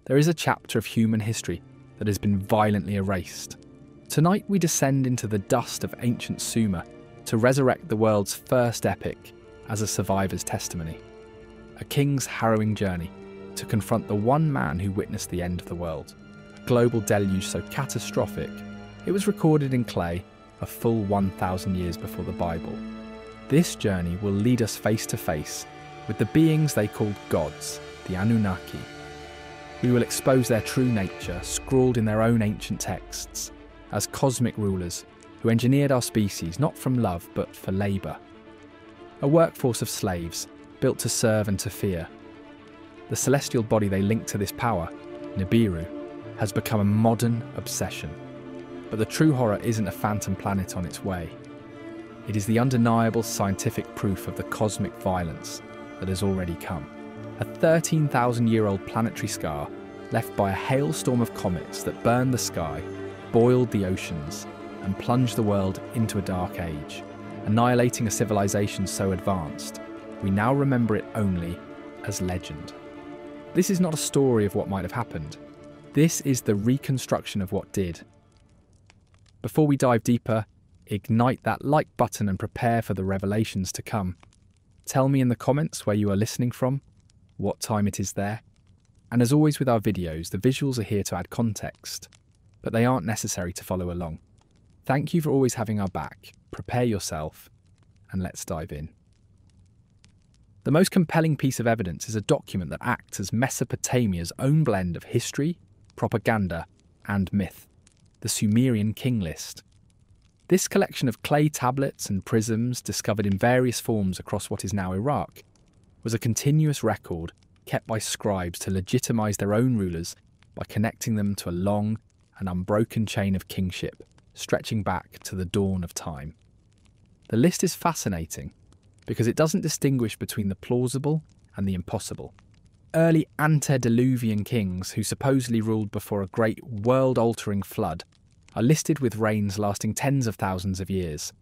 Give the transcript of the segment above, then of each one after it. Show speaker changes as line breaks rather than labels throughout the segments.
there is a chapter of human history that has been violently erased. Tonight we descend into the dust of ancient Sumer to resurrect the world's first epic as a survivor's testimony. A king's harrowing journey to confront the one man who witnessed the end of the world. A global deluge so catastrophic, it was recorded in clay a full 1,000 years before the Bible. This journey will lead us face to face with the beings they called gods, the Anunnaki. We will expose their true nature, scrawled in their own ancient texts, as cosmic rulers who engineered our species not from love but for labour. A workforce of slaves, built to serve and to fear. The celestial body they link to this power, Nibiru, has become a modern obsession. But the true horror isn't a phantom planet on its way. It is the undeniable scientific proof of the cosmic violence that has already come. A 13,000-year-old planetary scar left by a hailstorm of comets that burned the sky, boiled the oceans, and plunged the world into a dark age, annihilating a civilization so advanced, we now remember it only as legend. This is not a story of what might have happened. This is the reconstruction of what did. Before we dive deeper, ignite that like button and prepare for the revelations to come. Tell me in the comments where you are listening from, what time it is there. And as always with our videos, the visuals are here to add context, but they aren't necessary to follow along. Thank you for always having our back. Prepare yourself, and let's dive in. The most compelling piece of evidence is a document that acts as Mesopotamia's own blend of history, propaganda, and myth, the Sumerian King List. This collection of clay tablets and prisms discovered in various forms across what is now Iraq was a continuous record kept by scribes to legitimise their own rulers by connecting them to a long and unbroken chain of kingship stretching back to the dawn of time. The list is fascinating because it doesn't distinguish between the plausible and the impossible. Early antediluvian kings who supposedly ruled before a great world-altering flood are listed with reigns lasting tens of thousands of years.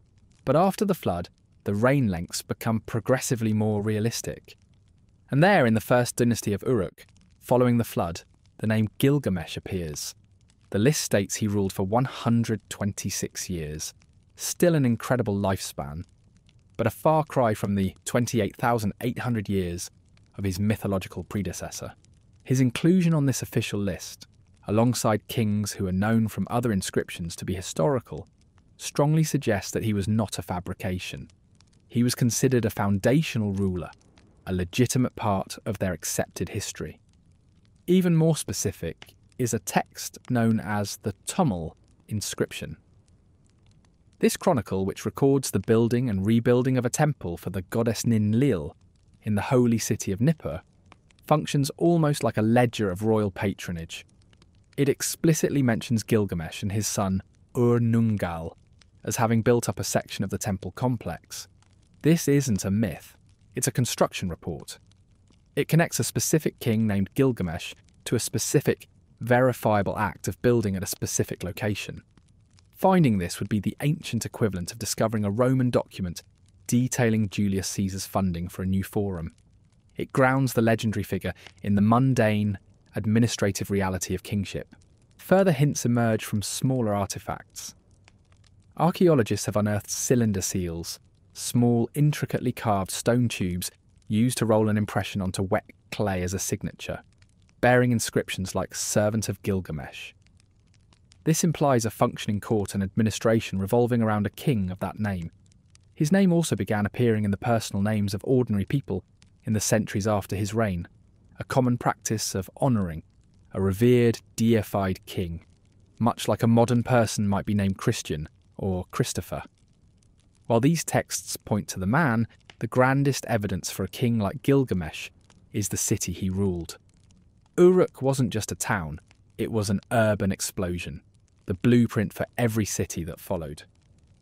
But after the flood, the reign lengths become progressively more realistic. And there, in the first dynasty of Uruk, following the flood, the name Gilgamesh appears. The list states he ruled for 126 years, still an incredible lifespan, but a far cry from the 28,800 years of his mythological predecessor. His inclusion on this official list, alongside kings who are known from other inscriptions to be historical, strongly suggests that he was not a fabrication. He was considered a foundational ruler, a legitimate part of their accepted history. Even more specific is a text known as the Tumul inscription. This chronicle, which records the building and rebuilding of a temple for the goddess Ninlil in the holy city of Nippur, functions almost like a ledger of royal patronage. It explicitly mentions Gilgamesh and his son Ur-Nungal as having built up a section of the temple complex. This isn't a myth, it's a construction report. It connects a specific king named Gilgamesh to a specific, verifiable act of building at a specific location. Finding this would be the ancient equivalent of discovering a Roman document detailing Julius Caesar's funding for a new forum. It grounds the legendary figure in the mundane, administrative reality of kingship. Further hints emerge from smaller artefacts. Archaeologists have unearthed cylinder seals, small, intricately carved stone tubes used to roll an impression onto wet clay as a signature, bearing inscriptions like Servant of Gilgamesh. This implies a functioning court and administration revolving around a king of that name. His name also began appearing in the personal names of ordinary people in the centuries after his reign, a common practice of honouring a revered, deified king, much like a modern person might be named Christian or Christopher. While these texts point to the man, the grandest evidence for a king like Gilgamesh is the city he ruled. Uruk wasn't just a town, it was an urban explosion, the blueprint for every city that followed.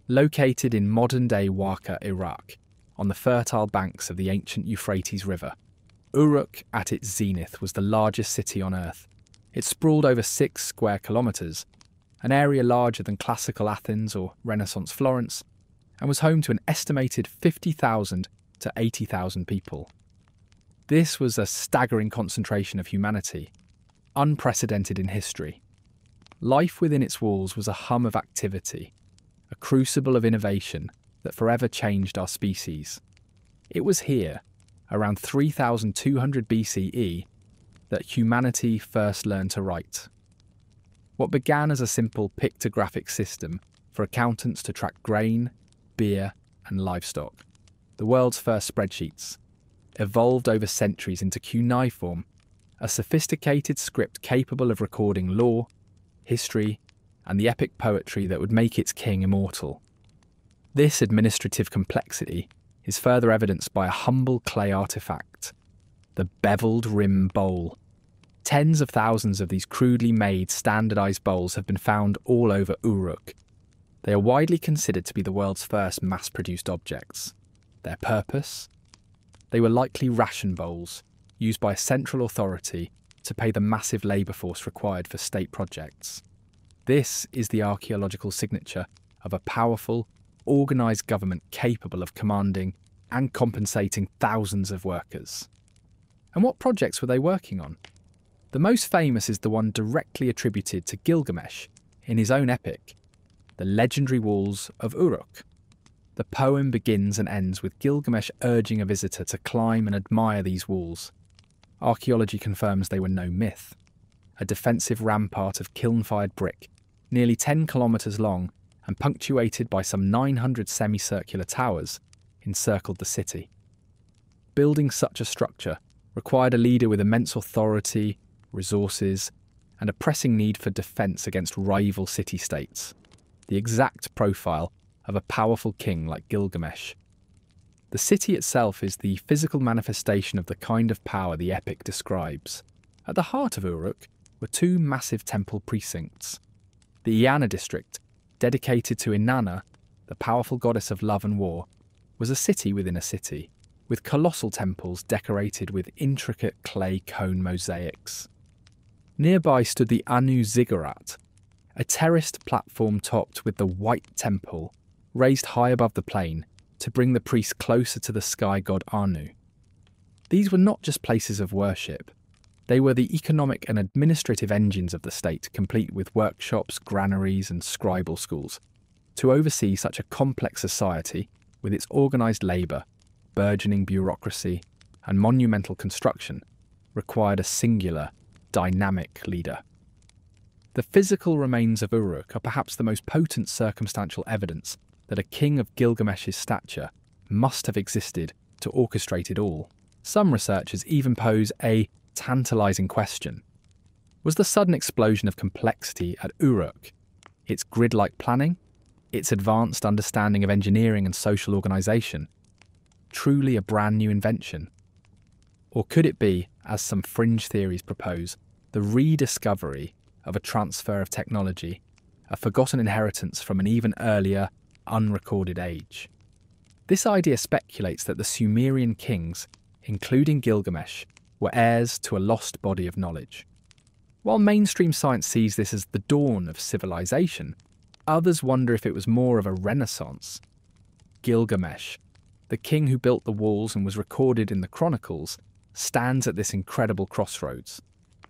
Located in modern-day Warqa, Iraq, on the fertile banks of the ancient Euphrates River, Uruk at its zenith was the largest city on Earth. It sprawled over 6 square kilometres, an area larger than classical Athens or Renaissance Florence, and was home to an estimated 50,000 to 80,000 people. This was a staggering concentration of humanity. unprecedented in history. Life within its walls was a hum of activity, a crucible of innovation that forever changed our species. It was here, around 3200 BCE, that humanity first learned to write. What began as a simple pictographic system for accountants to track grain, beer, and livestock, the world's first spreadsheets, evolved over centuries into cuneiform, a sophisticated script capable of recording law, history, and the epic poetry that would make its king immortal. This administrative complexity is further evidenced by a humble clay artifact, the beveled rim bowl. Tens of thousands of these crudely made, standardized bowls have been found all over Uruk. They are widely considered to be the world's first mass-produced objects. Their purpose? They were likely ration bowls, used by a central authority to pay the massive labour force required for state projects. This is the archaeological signature of a powerful, organised government capable of commanding and compensating thousands of workers. And what projects were they working on? The most famous is the one directly attributed to Gilgamesh in his own epic, the legendary walls of Uruk. The poem begins and ends with Gilgamesh urging a visitor to climb and admire these walls. Archaeology confirms they were no myth. A defensive rampart of kiln-fired brick, nearly 10 kilometres long and punctuated by some 900 semicircular towers, encircled the city. Building such a structure required a leader with immense authority, resources, and a pressing need for defence against rival city-states, the exact profile of a powerful king like Gilgamesh. The city itself is the physical manifestation of the kind of power the epic describes. At the heart of Uruk were two massive temple precincts. The Iana district, dedicated to Inanna, the powerful goddess of love and war, was a city within a city, with colossal temples decorated with intricate clay cone mosaics. Nearby stood the Anu Ziggurat, a terraced platform topped with the White Temple, raised high above the plain to bring the priests closer to the sky god Anu. These were not just places of worship. They were the economic and administrative engines of the state, complete with workshops, granaries, and scribal schools. To oversee such a complex society, with its organised labour, burgeoning bureaucracy, and monumental construction, required a singular, dynamic leader. The physical remains of Uruk are perhaps the most potent circumstantial evidence that a king of Gilgamesh's stature must have existed to orchestrate it all. Some researchers even pose a tantalising question. Was the sudden explosion of complexity at Uruk, its grid-like planning, its advanced understanding of engineering and social organisation, truly a brand new invention? Or could it be, as some fringe theories propose, the rediscovery of a transfer of technology, a forgotten inheritance from an even earlier, unrecorded age? This idea speculates that the Sumerian kings, including Gilgamesh, were heirs to a lost body of knowledge. While mainstream science sees this as the dawn of civilization, others wonder if it was more of a renaissance. Gilgamesh, the king who built the walls and was recorded in the chronicles, stands at this incredible crossroads,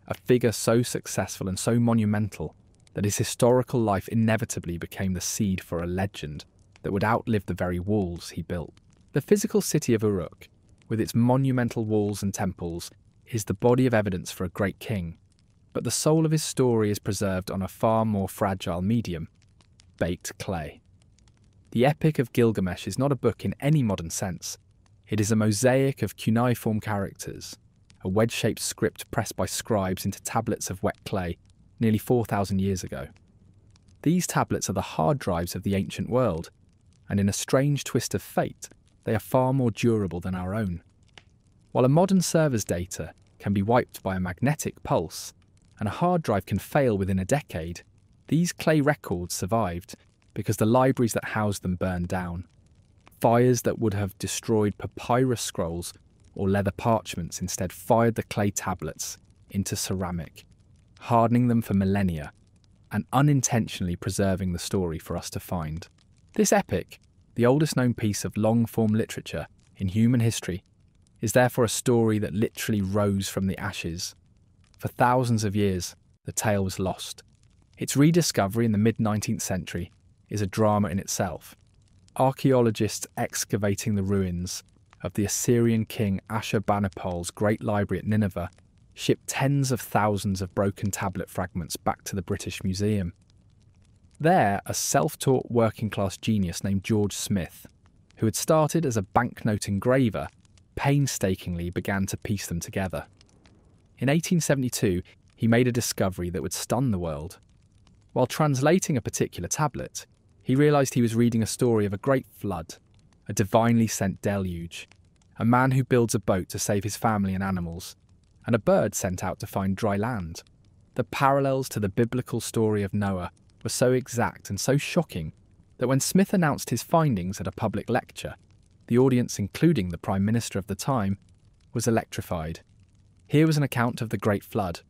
a figure so successful and so monumental that his historical life inevitably became the seed for a legend that would outlive the very walls he built. The physical city of Uruk, with its monumental walls and temples, is the body of evidence for a great king, but the soul of his story is preserved on a far more fragile medium, baked clay. The Epic of Gilgamesh is not a book in any modern sense. It is a mosaic of cuneiform characters, a wedge-shaped script pressed by scribes into tablets of wet clay nearly 4,000 years ago. These tablets are the hard drives of the ancient world, and in a strange twist of fate, they are far more durable than our own. While a modern server's data can be wiped by a magnetic pulse, and a hard drive can fail within a decade, these clay records survived because the libraries that housed them burned down. Fires that would have destroyed papyrus scrolls or leather parchments instead fired the clay tablets into ceramic, hardening them for millennia, and unintentionally preserving the story for us to find. This epic, the oldest known piece of long-form literature in human history, is therefore a story that literally rose from the ashes. For thousands of years, the tale was lost. Its rediscovery in the mid-19th century is a drama in itself. Archaeologists excavating the ruins of the Assyrian king Ashurbanipal's great library at Nineveh shipped tens of thousands of broken tablet fragments back to the British Museum. There, a self-taught working-class genius named George Smith, who had started as a banknote engraver, painstakingly began to piece them together. In 1872, he made a discovery that would stun the world. While translating a particular tablet, he realised he was reading a story of a great flood, a divinely sent deluge, a man who builds a boat to save his family and animals, and a bird sent out to find dry land. The parallels to the biblical story of Noah were so exact and so shocking that when Smith announced his findings at a public lecture, the audience, including the Prime Minister of the time, was electrified. Here was an account of the Great Flood,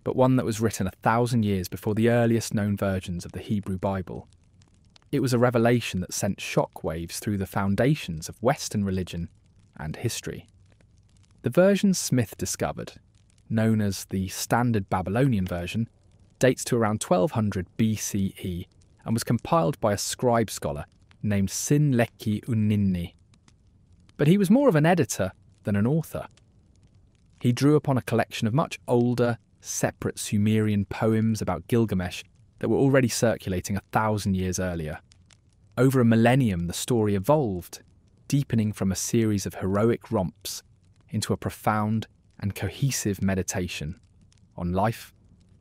but one that was written 1,000 years before the earliest known versions of the Hebrew Bible. It was a revelation that sent shockwaves through the foundations of Western religion and history. The version Smith discovered, known as the Standard Babylonian Version, dates to around 1200 BCE and was compiled by a scribe scholar named Sinleki Uninni. But he was more of an editor than an author. He drew upon a collection of much older, separate Sumerian poems about Gilgamesh that were already circulating 1,000 years earlier. Over a millennium, the story evolved, deepening from a series of heroic romps into a profound and cohesive meditation on life,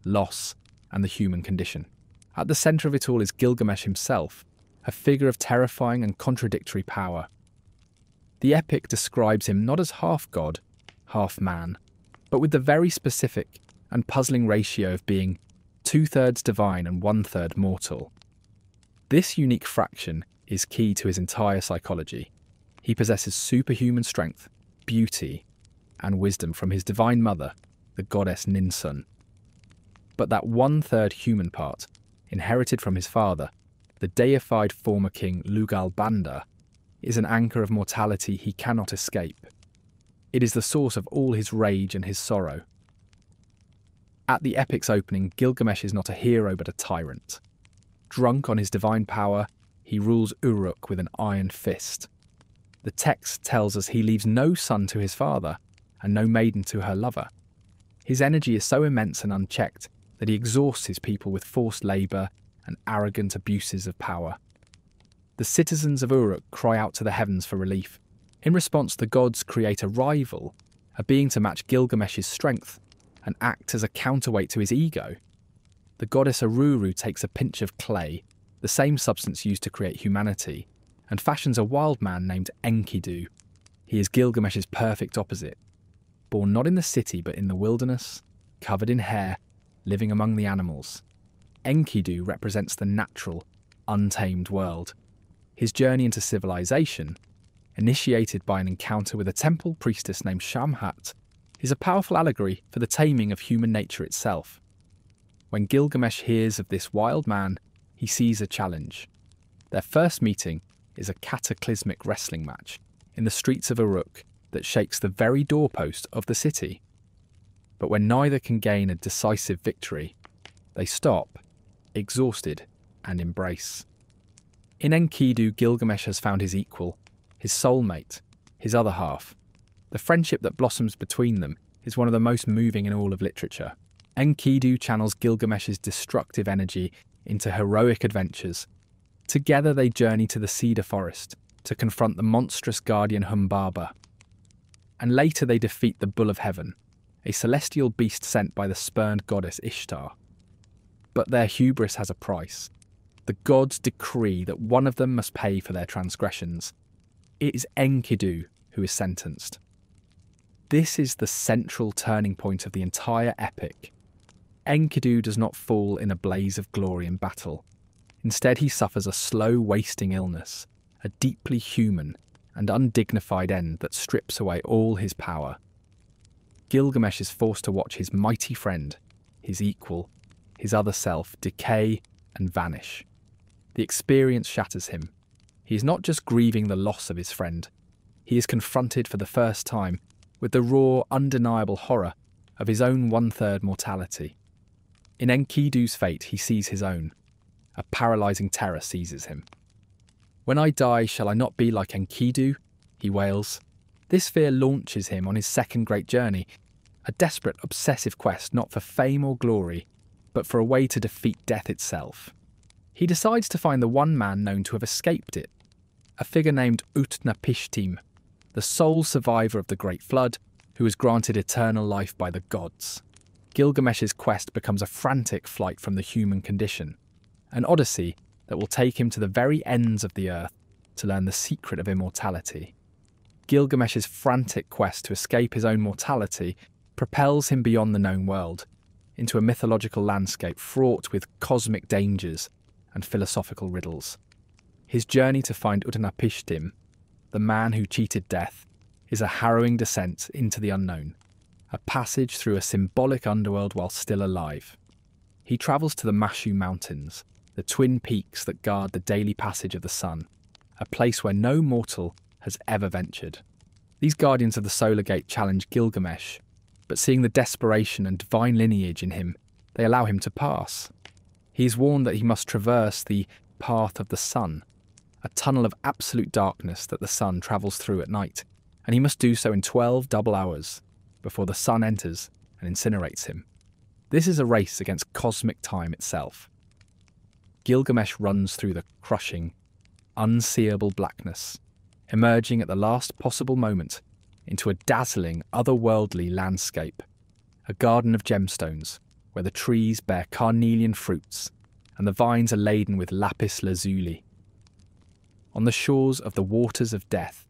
loss, and the human condition. At the centre of it all is Gilgamesh himself, a figure of terrifying and contradictory power. The epic describes him not as half god, half man, but with the very specific and puzzling ratio of being 2/3 divine and 1/3 mortal. This unique fraction is key to his entire psychology. He possesses superhuman strength, beauty, and wisdom from his divine mother, the goddess Ninsun. But that 1/3 human part, inherited from his father, the deified former king Lugalbanda, is an anchor of mortality he cannot escape. It is the source of all his rage and his sorrow. At the epic's opening, Gilgamesh is not a hero but a tyrant. Drunk on his divine power, he rules Uruk with an iron fist. The text tells us he leaves no son to his father and no maiden to her lover. His energy is so immense and unchecked that he exhausts his people with forced labour and arrogant abuses of power. The citizens of Uruk cry out to the heavens for relief. In response, the gods create a rival, a being to match Gilgamesh's strength and act as a counterweight to his ego. The goddess Aruru takes a pinch of clay, the same substance used to create humanity, and fashions a wild man named Enkidu. He is Gilgamesh's perfect opposite. Born not in the city but in the wilderness, covered in hair, living among the animals. Enkidu represents the natural, untamed world. His journey into civilization, initiated by an encounter with a temple priestess named Shamhat, is a powerful allegory for the taming of human nature itself. When Gilgamesh hears of this wild man, he sees a challenge. Their first meeting is a cataclysmic wrestling match in the streets of Uruk that shakes the very doorpost of the city. But when neither can gain a decisive victory, they stop, exhausted, and embrace. In Enkidu, Gilgamesh has found his equal, his soulmate, his other half. The friendship that blossoms between them is one of the most moving in all of literature. Enkidu channels Gilgamesh's destructive energy into heroic adventures. Together they journey to the cedar forest to confront the monstrous guardian Humbaba. And later they defeat the Bull of Heaven, a celestial beast sent by the spurned goddess Ishtar. But their hubris has a price. The gods decree that one of them must pay for their transgressions. It is Enkidu who is sentenced. This is the central turning point of the entire epic. Enkidu does not fall in a blaze of glory in battle. Instead, he suffers a slow, wasting illness, a deeply human and undignified end that strips away all his power. Gilgamesh is forced to watch his mighty friend, his equal, his other self, decay and vanish. The experience shatters him. He is not just grieving the loss of his friend. He is confronted for the first time with the raw, undeniable horror of his own one-third mortality. In Enkidu's fate, he sees his own. A paralysing terror seizes him. "When I die, shall I not be like Enkidu?" he wails. This fear launches him on his second great journey, a desperate, obsessive quest not for fame or glory, but for a way to defeat death itself. He decides to find the one man known to have escaped it, a figure named Utnapishtim, the sole survivor of the Great Flood, who was granted eternal life by the gods. Gilgamesh's quest becomes a frantic flight from the human condition, an odyssey that will take him to the very ends of the earth to learn the secret of immortality. Gilgamesh's frantic quest to escape his own mortality propels him beyond the known world, into a mythological landscape fraught with cosmic dangers and philosophical riddles. His journey to find Utnapishtim, the man who cheated death, is a harrowing descent into the unknown, a passage through a symbolic underworld while still alive. He travels to the Mashu Mountains, the twin peaks that guard the daily passage of the sun, a place where no mortal has ever ventured. These guardians of the Solar Gate challenge Gilgamesh, but seeing the desperation and divine lineage in him, they allow him to pass. He is warned that he must traverse the path of the sun, a tunnel of absolute darkness that the sun travels through at night, and he must do so in 12 double hours before the sun enters and incinerates him. This is a race against cosmic time itself. Gilgamesh runs through the crushing, unseeable blackness, emerging at the last possible moment into a dazzling, otherworldly landscape, a garden of gemstones where the trees bear carnelian fruits and the vines are laden with lapis lazuli. On the shores of the waters of death,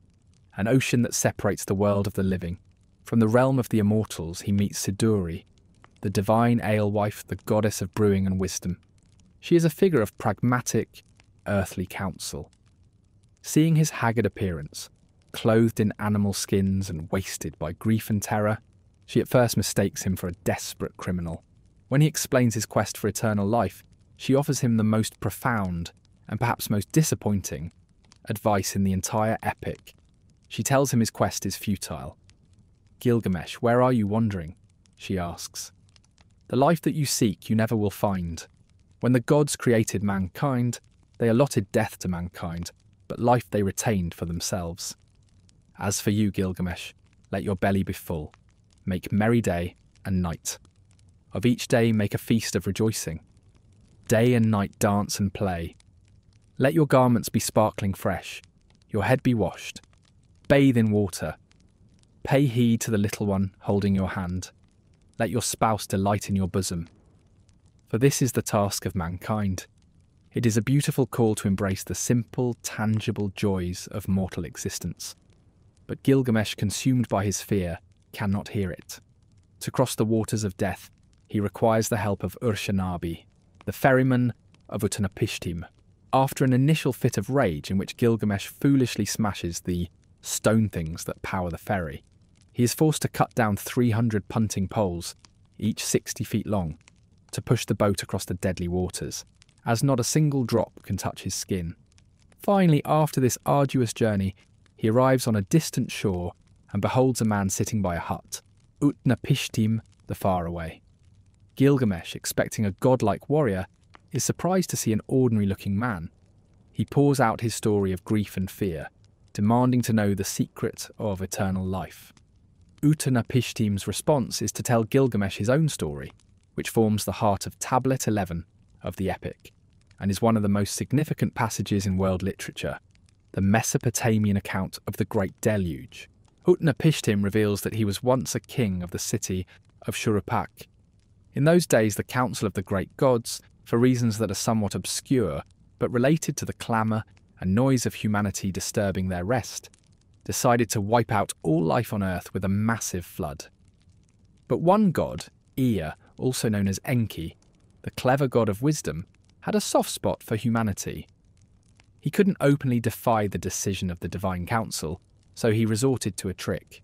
an ocean that separates the world of the living, from the realm of the immortals he meets Siduri, the divine alewife, the goddess of brewing and wisdom. She is a figure of pragmatic, earthly counsel. Seeing his haggard appearance, clothed in animal skins and wasted by grief and terror, she at first mistakes him for a desperate criminal. When he explains his quest for eternal life, she offers him the most profound, and perhaps most disappointing, advice in the entire epic. She tells him his quest is futile. "Gilgamesh, where are you wandering?" she asks. "The life that you seek you never will find. When the gods created mankind, they allotted death to mankind, but life they retained for themselves. As for you, Gilgamesh, let your belly be full. Make merry day and night. Of each day make a feast of rejoicing. Day and night dance and play. Let your garments be sparkling fresh, your head be washed. Bathe in water. Pay heed to the little one holding your hand. Let your spouse delight in your bosom. For this is the task of mankind. It is a beautiful call to embrace the simple, tangible joys of mortal existence. But Gilgamesh, consumed by his fear, cannot hear it. To cross the waters of death, he requires the help of Urshanabi, the ferryman of Utnapishtim. After an initial fit of rage in which Gilgamesh foolishly smashes the stone things that power the ferry, he is forced to cut down 300 punting poles, each 60 feet long, to push the boat across the deadly waters, as not a single drop can touch his skin. Finally, after this arduous journey, he arrives on a distant shore and beholds a man sitting by a hut, Utnapishtim the Faraway. Gilgamesh, expecting a godlike warrior, is surprised to see an ordinary-looking man. He pours out his story of grief and fear, demanding to know the secret of eternal life. Utnapishtim's response is to tell Gilgamesh his own story, which forms the heart of Tablet 11 of the epic, and is one of the most significant passages in world literature, the Mesopotamian account of the Great Deluge. Utnapishtim reveals that he was once a king of the city of Shuruppak. In those days, the council of the great gods, for reasons that are somewhat obscure, but related to the clamour and noise of humanity disturbing their rest, decided to wipe out all life on Earth with a massive flood. But one god, Ea, also known as Enki, the clever god of wisdom, had a soft spot for humanity. He couldn't openly defy the decision of the divine council, so he resorted to a trick.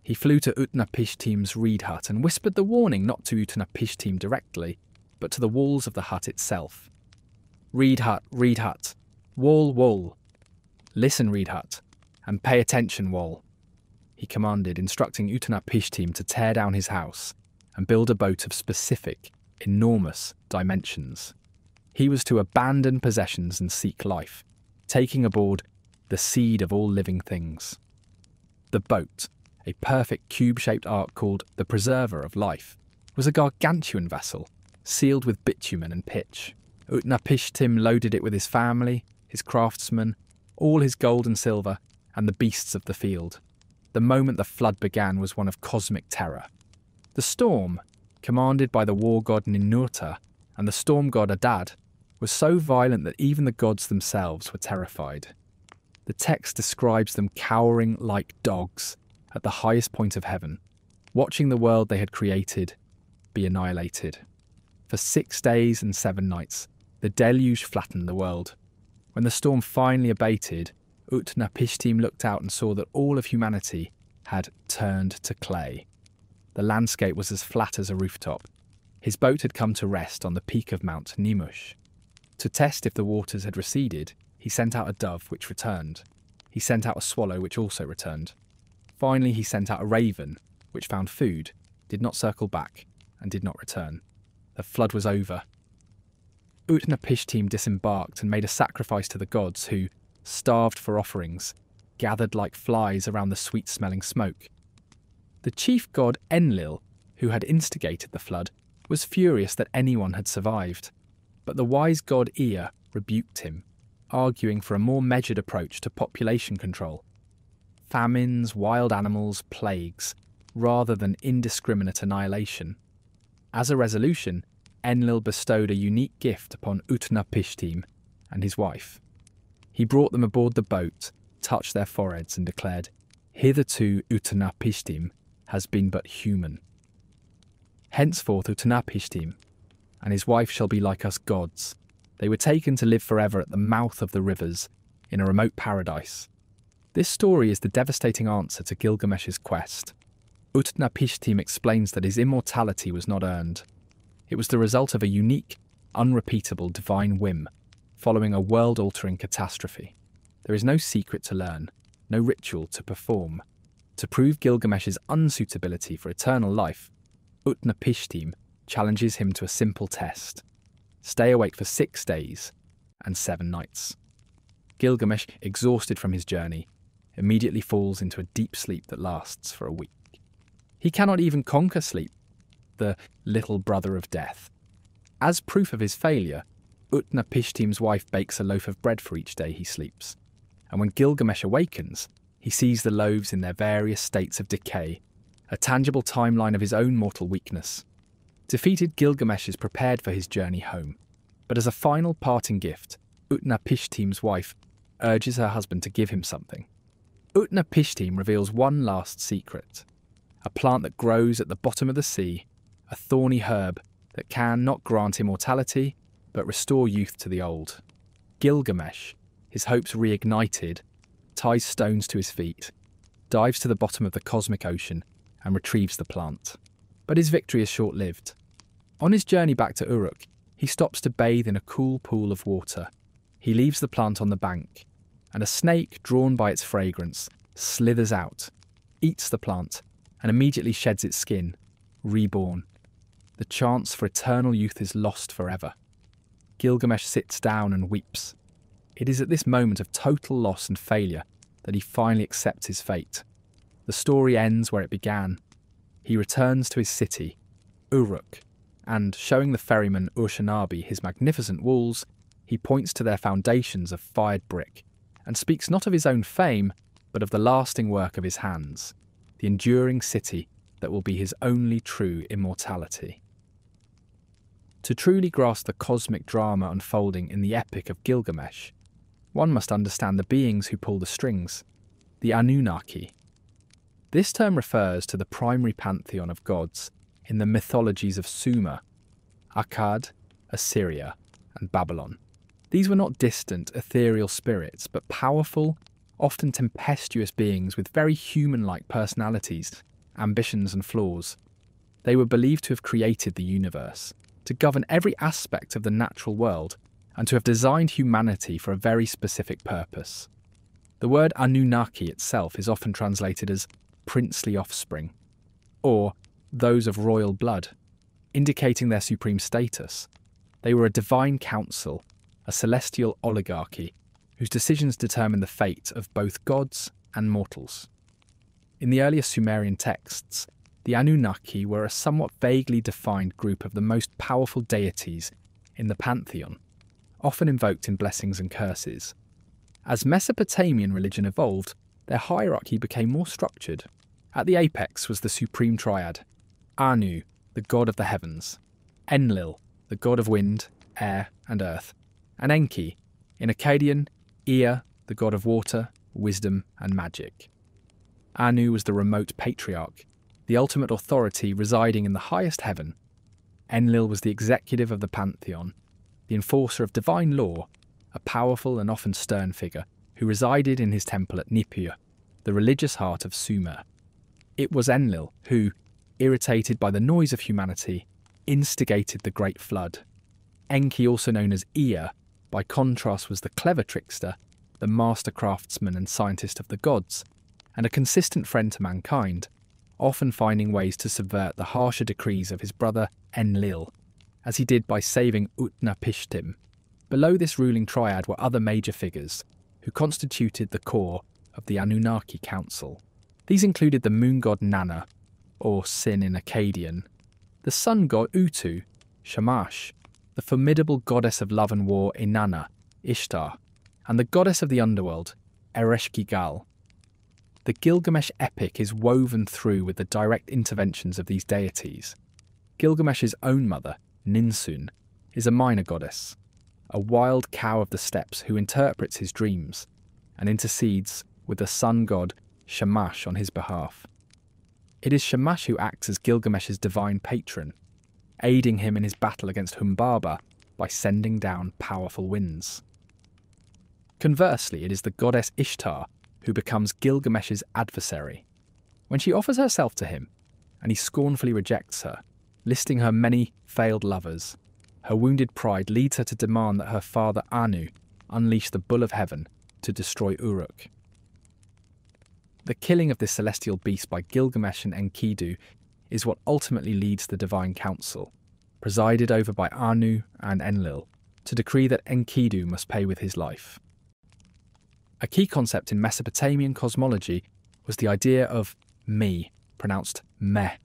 He flew to Utnapishtim's reed hut and whispered the warning not to Utnapishtim directly, but to the walls of the hut itself. Reed hut, wall, wall. Listen, reed hut, and pay attention, wall. he commanded, instructing Utnapishtim to tear down his house and build a boat of specific, enormous dimensions. He was to abandon possessions and seek life, taking aboard the seed of all living things. The boat, a perfect cube-shaped ark called the Preserver of Life, was a gargantuan vessel, sealed with bitumen and pitch. Utnapishtim loaded it with his family, his craftsmen, all his gold and silver, and the beasts of the field. The moment the flood began was one of cosmic terror. The storm, commanded by the war god Ninurta and the storm god Adad, was so violent that even the gods themselves were terrified. The text describes them cowering like dogs at the highest point of heaven, watching the world they had created be annihilated. For 6 days and 7 nights, the deluge flattened the world. When the storm finally abated, Utnapishtim looked out and saw that all of humanity had turned to clay. The landscape was as flat as a rooftop. His boat had come to rest on the peak of Mount Nimush. To test if the waters had receded, he sent out a dove, which returned. He sent out a swallow, which also returned. Finally, he sent out a raven, which found food, did not circle back, and did not return. The flood was over. Utnapishtim disembarked and made a sacrifice to the gods who, starved for offerings, gathered like flies around the sweet-smelling smoke. The chief god Enlil, who had instigated the flood, was furious that anyone had survived. But the wise god Ea rebuked him, arguing for a more measured approach to population control. Famines, wild animals, plagues, rather than indiscriminate annihilation. As a resolution, Enlil bestowed a unique gift upon Utnapishtim and his wife. He brought them aboard the boat, touched their foreheads and declared, "Hitherto Utnapishtim has been but human. Henceforth Utnapishtim and his wife shall be like us gods." They were taken to live forever at the mouth of the rivers in a remote paradise. This story is the devastating answer to Gilgamesh's quest. Utnapishtim explains that his immortality was not earned. It was the result of a unique, unrepeatable divine whim, following a world-altering catastrophe. There is no secret to learn, no ritual to perform. To prove Gilgamesh's unsuitability for eternal life, Utnapishtim challenges him to a simple test. Stay awake for 6 days and 7 nights. Gilgamesh, exhausted from his journey, immediately falls into a deep sleep that lasts for a week. He cannot even conquer sleep, the little brother of death. As proof of his failure, Utnapishtim's wife bakes a loaf of bread for each day he sleeps, and when Gilgamesh awakens, he sees the loaves in their various states of decay, a tangible timeline of his own mortal weakness. Defeated, Gilgamesh is prepared for his journey home, but as a final parting gift, Utnapishtim's wife urges her husband to give him something. Utnapishtim reveals one last secret: a plant that grows at the bottom of the sea, a thorny herb that can not grant immortality, but restore youth to the old. Gilgamesh, his hopes reignited, ties stones to his feet, dives to the bottom of the cosmic ocean, and retrieves the plant. But his victory is short-lived. On his journey back to Uruk, he stops to bathe in a cool pool of water. He leaves the plant on the bank, and a snake, drawn by its fragrance, slithers out, eats the plant, and immediately sheds its skin, reborn. The chance for eternal youth is lost forever. Gilgamesh sits down and weeps. It is at this moment of total loss and failure that he finally accepts his fate. The story ends where it began. He returns to his city, Uruk, and, showing the ferryman Urshanabi his magnificent walls, he points to their foundations of fired brick, and speaks not of his own fame, but of the lasting work of his hands, the enduring city that will be his only true immortality. To truly grasp the cosmic drama unfolding in the Epic of Gilgamesh, one must understand the beings who pull the strings, the Anunnaki. This term refers to the primary pantheon of gods in the mythologies of Sumer, Akkad, Assyria, and Babylon. These were not distant, ethereal spirits, but powerful, often tempestuous beings with very human-like personalities, ambitions, and flaws. They were believed to have created the universe, to govern every aspect of the natural world, and to have designed humanity for a very specific purpose. The word Anunnaki itself is often translated as princely offspring, or those of royal blood, indicating their supreme status. They were a divine council, a celestial oligarchy, whose decisions determine the fate of both gods and mortals. In the earlier Sumerian texts, the Anunnaki were a somewhat vaguely defined group of the most powerful deities in the pantheon, often invoked in blessings and curses. As Mesopotamian religion evolved, their hierarchy became more structured. At the apex was the supreme triad: Anu, the god of the heavens; Enlil, the god of wind, air, and earth; and Enki, in Akkadian, Ea, the god of water, wisdom, and magic. Anu was the remote patriarch, the ultimate authority residing in the highest heaven. Enlil was the executive of the pantheon, the enforcer of divine law, a powerful and often stern figure who resided in his temple at Nibiru, the religious heart of Sumer. It was Enlil who, irritated by the noise of humanity, instigated the Great Flood. Enki, also known as Ea, by contrast was the clever trickster, the master craftsman and scientist of the gods, and a consistent friend to mankind, often finding ways to subvert the harsher decrees of his brother Enlil, as he did by saving Utnapishtim. Below this ruling triad were other major figures, who constituted the core of the Anunnaki Council. These included the moon god Nana, or Sin in Akkadian, the sun god Utu, Shamash, the formidable goddess of love and war Inanna, Ishtar, and the goddess of the underworld, Ereshkigal. The Gilgamesh epic is woven through with the direct interventions of these deities. Gilgamesh's own mother, Ninsun, is a minor goddess, a wild cow of the steppes who interprets his dreams and intercedes with the sun god Shamash on his behalf. It is Shamash who acts as Gilgamesh's divine patron, aiding him in his battle against Humbaba by sending down powerful winds. Conversely, it is the goddess Ishtar who becomes Gilgamesh's adversary. When she offers herself to him, and he scornfully rejects her, listing her many failed lovers, her wounded pride leads her to demand that her father Anu unleash the bull of heaven to destroy Uruk. The killing of this celestial beast by Gilgamesh and Enkidu is what ultimately leads the Divine Council, presided over by Anu and Enlil, to decree that Enkidu must pay with his life. A key concept in Mesopotamian cosmology was the idea of me, pronounced meh.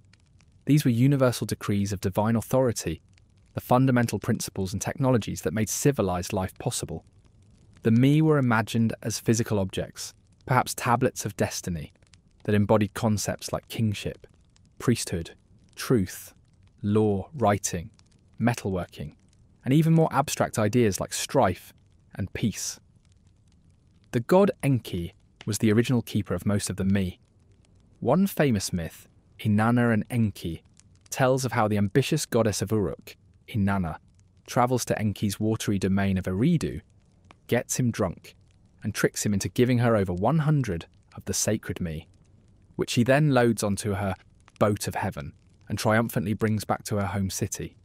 These were universal decrees of divine authority, the fundamental principles and technologies that made civilized life possible. The me were imagined as physical objects, perhaps tablets of destiny, that embodied concepts like kingship, priesthood, truth, law, writing, metalworking, and even more abstract ideas like strife and peace. The god Enki was the original keeper of most of the me. One famous myth, Inanna and Enki, tells of how the ambitious goddess of Uruk, Inanna, travels to Enki's watery domain of Eridu, gets him drunk, and tricks him into giving her over 100 of the sacred me, which she then loads onto her boat of heaven and triumphantly brings back to her home city.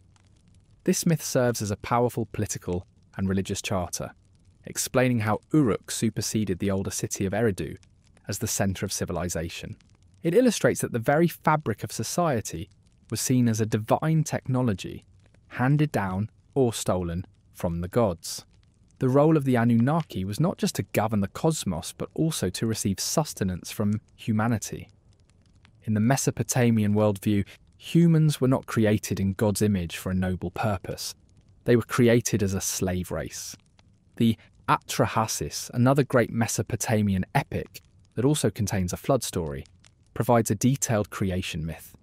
This myth serves as a powerful political and religious charter, explaining how Uruk superseded the older city of Eridu as the centre of civilization. It illustrates that the very fabric of society was seen as a divine technology handed down or stolen from the gods. The role of the Anunnaki was not just to govern the cosmos, but also to receive sustenance from humanity. In the Mesopotamian worldview, humans were not created in God's image for a noble purpose. They were created as a slave race. The Atrahasis, another great Mesopotamian epic that also contains a flood story, provides a detailed creation myth.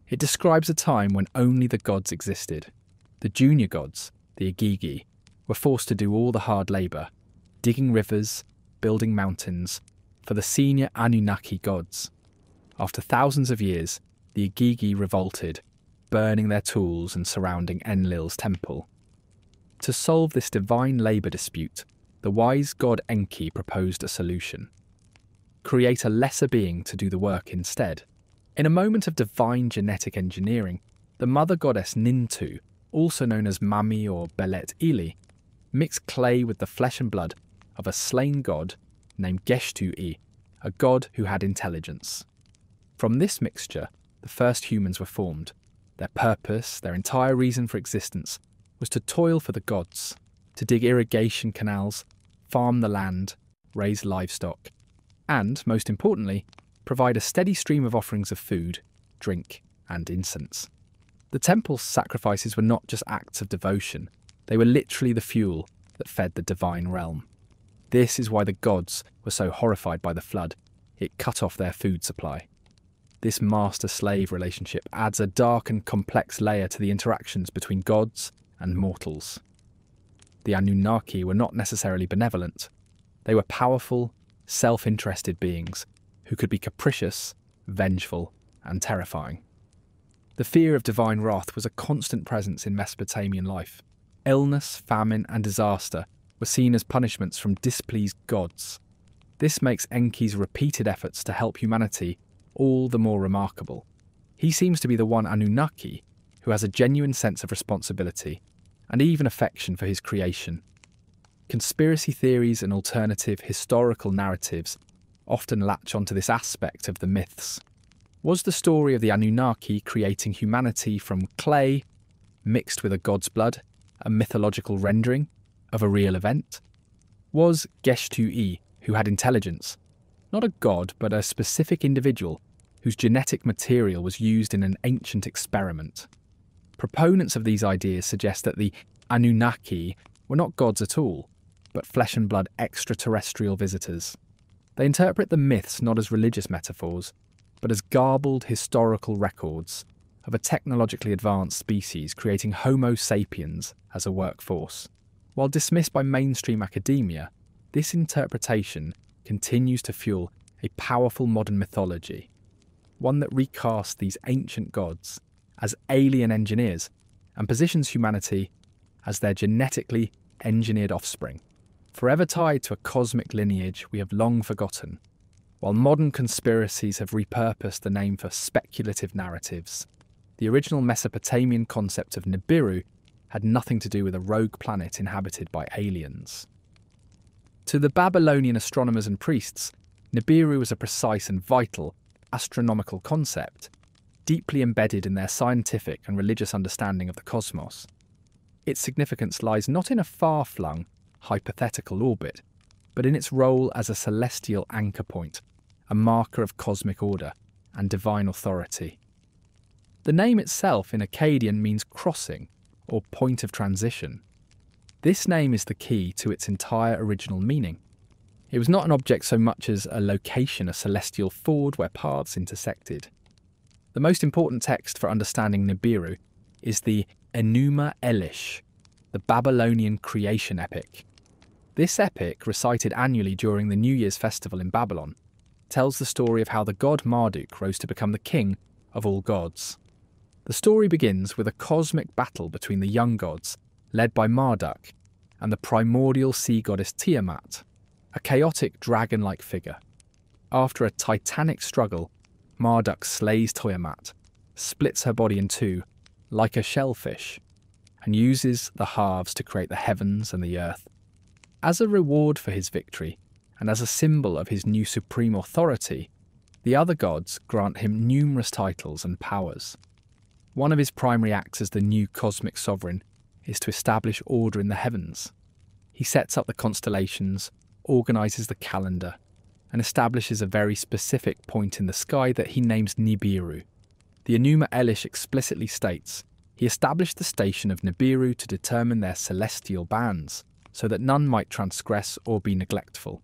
It describes a time when only the gods existed. The junior gods, the Igigi, were forced to do all the hard labour, digging rivers, building mountains, for the senior Anunnaki gods. After thousands of years, the Igigi revolted, burning their tools and surrounding Enlil's temple. To solve this divine labour dispute, the wise god Enki proposed a solution. Create a lesser being to do the work instead. In a moment of divine genetic engineering, the mother goddess Nintu, also known as Mami or Belet Ili, mixed clay with the flesh and blood of a slain god named Geshtu-i, a god who had intelligence. From this mixture, the first humans were formed. Their purpose, their entire reason for existence, was to toil for the gods, to dig irrigation canals, farm the land, raise livestock, and, most importantly, provide a steady stream of offerings of food, drink, and incense. The temple's sacrifices were not just acts of devotion, they were literally the fuel that fed the divine realm. This is why the gods were so horrified by the flood. It cut off their food supply. This master-slave relationship adds a dark and complex layer to the interactions between gods and mortals. The Anunnaki were not necessarily benevolent. They were powerful, self-interested beings who could be capricious, vengeful, and terrifying. The fear of divine wrath was a constant presence in Mesopotamian life. Illness, famine, and disaster were seen as punishments from displeased gods. This makes Enki's repeated efforts to help humanity all the more remarkable. He seems to be the one Anunnaki who has a genuine sense of responsibility and even affection for his creation. Conspiracy theories and alternative historical narratives often latch onto this aspect of the myths. Was the story of the Anunnaki creating humanity from clay, mixed with a god's blood, a mythological rendering of a real event? Was Geshtu-i, who had intelligence, not a god but a specific individual whose genetic material was used in an ancient experiment? Proponents of these ideas suggest that the Anunnaki were not gods at all, but flesh and blood extraterrestrial visitors. They interpret the myths not as religious metaphors, but as garbled historical records of a technologically advanced species creating Homo sapiens as a workforce. While dismissed by mainstream academia, this interpretation continues to fuel a powerful modern mythology, one that recasts these ancient gods as alien engineers and positions humanity as their genetically engineered offspring, forever tied to a cosmic lineage we have long forgotten. While modern conspiracies have repurposed the name for speculative narratives, the original Mesopotamian concept of Nibiru had nothing to do with a rogue planet inhabited by aliens. To the Babylonian astronomers and priests, Nibiru was a precise and vital astronomical concept, deeply embedded in their scientific and religious understanding of the cosmos. Its significance lies not in a far-flung, hypothetical orbit, but in its role as a celestial anchor point, a marker of cosmic order and divine authority. The name itself in Akkadian means crossing or point of transition. This name is the key to its entire original meaning. It was not an object so much as a location, a celestial ford where paths intersected. The most important text for understanding Nibiru is the Enuma Elish, the Babylonian creation epic. This epic, recited annually during the New Year's festival in Babylon, tells the story of how the god Marduk rose to become the king of all gods. The story begins with a cosmic battle between the young gods, led by Marduk, and the primordial sea goddess Tiamat, a chaotic dragon-like figure. After a titanic struggle, Marduk slays Tiamat, splits her body in two, like a shellfish, and uses the halves to create the heavens and the earth. As a reward for his victory, and as a symbol of his new supreme authority, the other gods grant him numerous titles and powers. One of his primary acts as the new cosmic sovereign is to establish order in the heavens. He sets up the constellations, organises the calendar, and establishes a very specific point in the sky that he names Nibiru. The Enuma Elish explicitly states, he established the station of Nibiru to determine their celestial bands, so that none might transgress or be neglectful.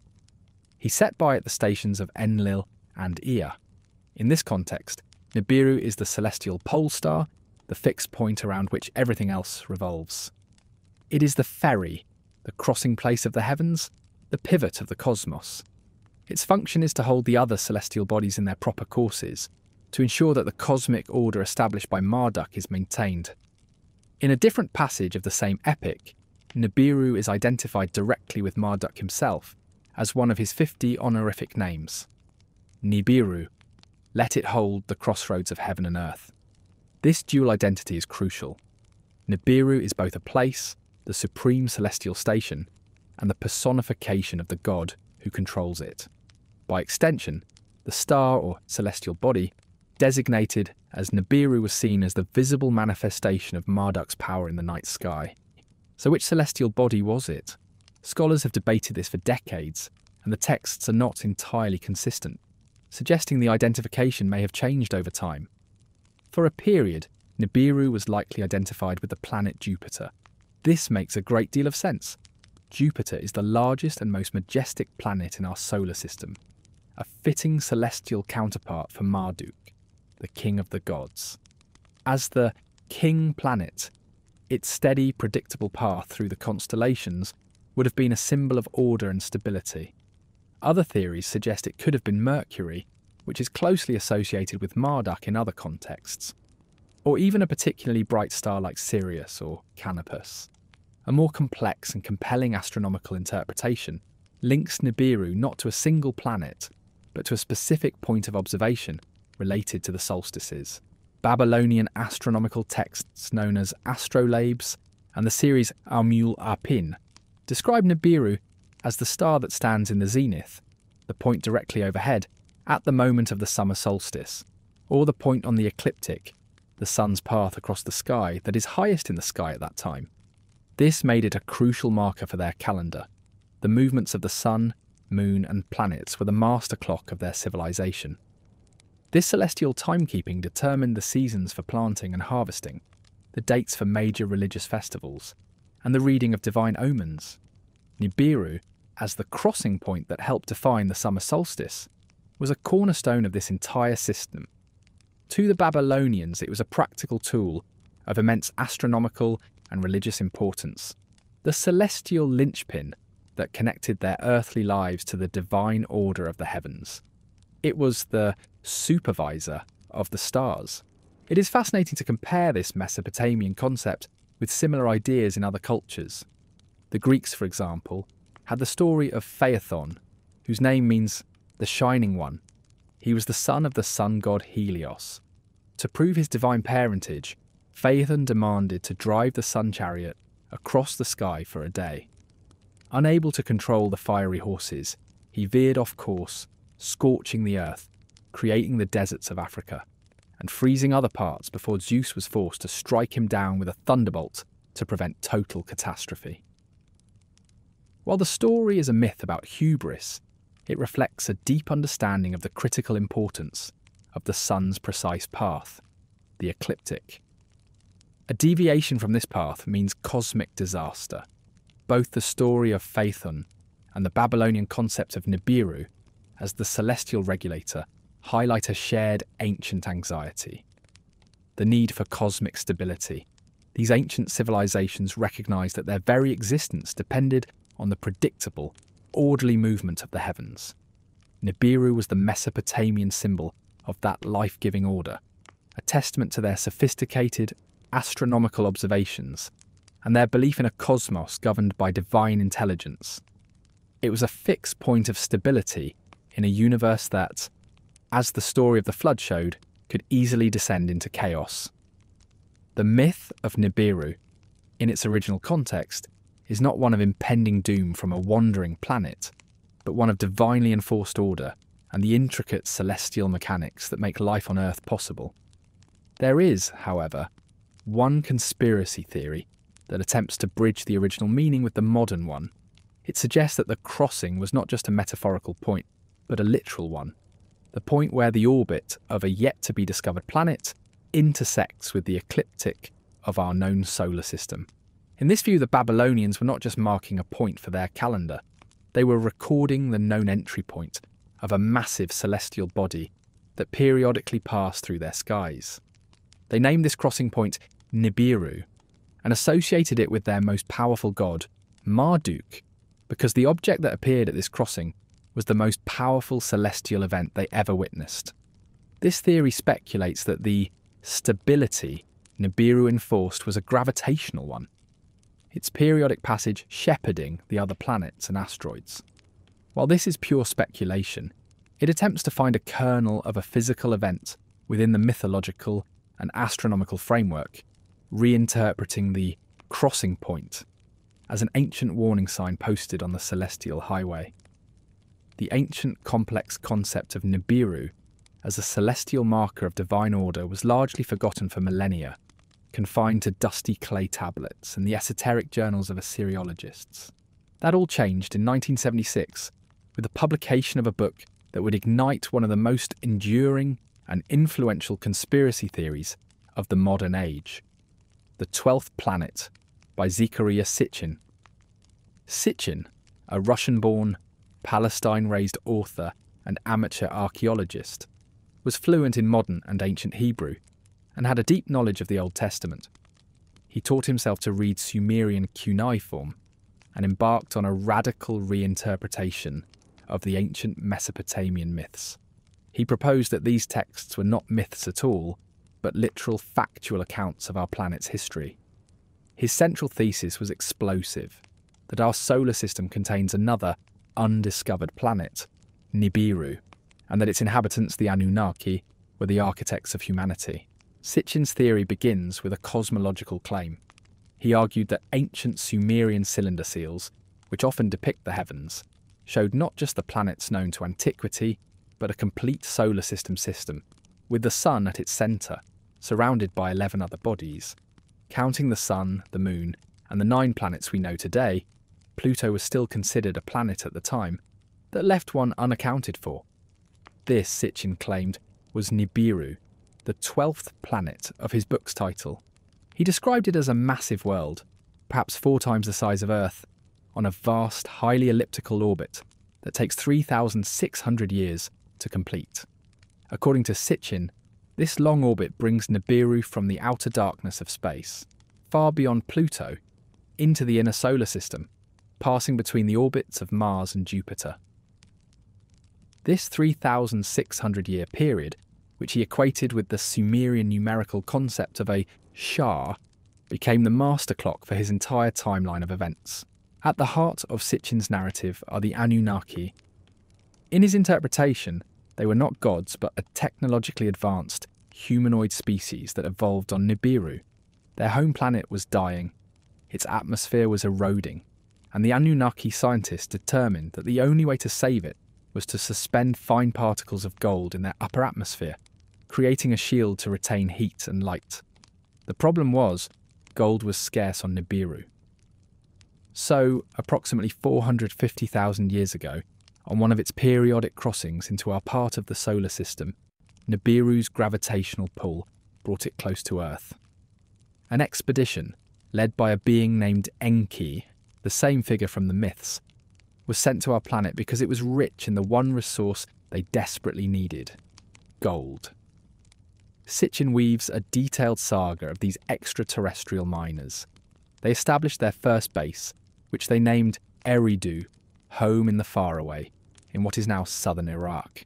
He set by it the stations of Enlil and Ea. In this context, Nibiru is the celestial pole star, the fixed point around which everything else revolves. It is the ferry, the crossing place of the heavens, the pivot of the cosmos. Its function is to hold the other celestial bodies in their proper courses, to ensure that the cosmic order established by Marduk is maintained. In a different passage of the same epic, Nibiru is identified directly with Marduk himself as one of his 50 honorific names. Nibiru, let it hold the crossroads of heaven and earth. This dual identity is crucial. Nibiru is both a place, the supreme celestial station, and the personification of the god who controls it. By extension, the star or celestial body Designated as Nibiru was seen as the visible manifestation of Marduk's power in the night sky. So which celestial body was it? Scholars have debated this for decades, and the texts are not entirely consistent, suggesting the identification may have changed over time. For a period, Nibiru was likely identified with the planet Jupiter. This makes a great deal of sense. Jupiter is the largest and most majestic planet in our solar system, a fitting celestial counterpart for Marduk, the king of the gods. As the king planet, its steady, predictable path through the constellations would have been a symbol of order and stability. Other theories suggest it could have been Mercury, which is closely associated with Marduk in other contexts, or even a particularly bright star like Sirius or Canopus. A more complex and compelling astronomical interpretation links Nibiru not to a single planet, but to a specific point of observation related to the solstices. Babylonian astronomical texts known as astrolabes and the series Amul Apin describe Nibiru as the star that stands in the zenith, the point directly overhead, at the moment of the summer solstice, or the point on the ecliptic, the sun's path across the sky that is highest in the sky at that time. This made it a crucial marker for their calendar. The movements of the sun, moon, and planets were the master clock of their civilization. This celestial timekeeping determined the seasons for planting and harvesting, the dates for major religious festivals, and the reading of divine omens. Nibiru, as the crossing point that helped define the summer solstice, was a cornerstone of this entire system. To the Babylonians, it was a practical tool of immense astronomical and religious importance, the celestial linchpin that connected their earthly lives to the divine order of the heavens. It was the supervisor of the stars. It is fascinating to compare this Mesopotamian concept with similar ideas in other cultures. The Greeks, for example, had the story of Phaethon, whose name means the Shining One. He was the son of the sun god Helios. To prove his divine parentage, Phaethon demanded to drive the sun chariot across the sky for a day. Unable to control the fiery horses, he veered off course, scorching the earth, creating the deserts of Africa, and freezing other parts before Zeus was forced to strike him down with a thunderbolt to prevent total catastrophe. While the story is a myth about hubris, it reflects a deep understanding of the critical importance of the sun's precise path, the ecliptic. A deviation from this path means cosmic disaster. Both the story of Phaethon and the Babylonian concept of Nibiru as the celestial regulator highlight a shared ancient anxiety. The need for cosmic stability. These ancient civilizations recognized that their very existence depended on the predictable, orderly movement of the heavens. Nibiru was the Mesopotamian symbol of that life-giving order, a testament to their sophisticated astronomical observations and their belief in a cosmos governed by divine intelligence. It was a fixed point of stability in a universe that, as the story of the flood showed, could easily descend into chaos. The myth of Nibiru, in its original context, is not one of impending doom from a wandering planet, but one of divinely enforced order and the intricate celestial mechanics that make life on Earth possible. There is, however, one conspiracy theory that attempts to bridge the original meaning with the modern one. It suggests that the crossing was not just a metaphorical point, but a literal one, the point where the orbit of a yet-to-be-discovered planet intersects with the ecliptic of our known solar system. In this view, the Babylonians were not just marking a point for their calendar, they were recording the known entry point of a massive celestial body that periodically passed through their skies. They named this crossing point Nibiru and associated it with their most powerful god, Marduk, because the object that appeared at this crossing was the most powerful celestial event they ever witnessed. This theory speculates that the stability Nibiru enforced was a gravitational one, its periodic passage shepherding the other planets and asteroids. While this is pure speculation, it attempts to find a kernel of a physical event within the mythological and astronomical framework, reinterpreting the crossing point as an ancient warning sign posted on the celestial highway. The ancient complex concept of Nibiru as a celestial marker of divine order was largely forgotten for millennia, confined to dusty clay tablets and the esoteric journals of Assyriologists. That all changed in 1976 with the publication of a book that would ignite one of the most enduring and influential conspiracy theories of the modern age, The 12th Planet by Zecharia Sitchin. Sitchin, a Russian-born, Palestine-raised author and amateur archaeologist, was fluent in modern and ancient Hebrew and had a deep knowledge of the Old Testament. He taught himself to read Sumerian cuneiform and embarked on a radical reinterpretation of the ancient Mesopotamian myths. He proposed that these texts were not myths at all, but literal factual accounts of our planet's history. His central thesis was explosive, that our solar system contains another undiscovered planet, Nibiru, and that its inhabitants, the Anunnaki, were the architects of humanity. Sitchin's theory begins with a cosmological claim. He argued that ancient Sumerian cylinder seals, which often depict the heavens, showed not just the planets known to antiquity, but a complete solar system, with the Sun at its centre, surrounded by 11 other bodies. Counting the Sun, the Moon, and the 9 planets we know today, Pluto was still considered a planet at the time, that left one unaccounted for. This, Sitchin claimed, was Nibiru, the 12th planet of his book's title. He described it as a massive world, perhaps 4 times the size of Earth, on a vast, highly elliptical orbit that takes 3,600 years to complete. According to Sitchin, this long orbit brings Nibiru from the outer darkness of space, far beyond Pluto, into the inner solar system, passing between the orbits of Mars and Jupiter. This 3,600-year period, which he equated with the Sumerian numerical concept of a Shah, became the master clock for his entire timeline of events. At the heart of Sitchin's narrative are the Anunnaki. In his interpretation, they were not gods but a technologically advanced humanoid species that evolved on Nibiru. Their home planet was dying, its atmosphere was eroding, and the Anunnaki scientists determined that the only way to save it was to suspend fine particles of gold in their upper atmosphere, creating a shield to retain heat and light. The problem was, gold was scarce on Nibiru. So, approximately 450,000 years ago, on one of its periodic crossings into our part of the solar system, Nibiru's gravitational pull brought it close to Earth. An expedition, led by a being named Enki, the same figure from the myths, was sent to our planet because it was rich in the one resource they desperately needed: gold. Sitchin weaves a detailed saga of these extraterrestrial miners. They established their first base, which they named Eridu, home in the faraway, in what is now southern Iraq.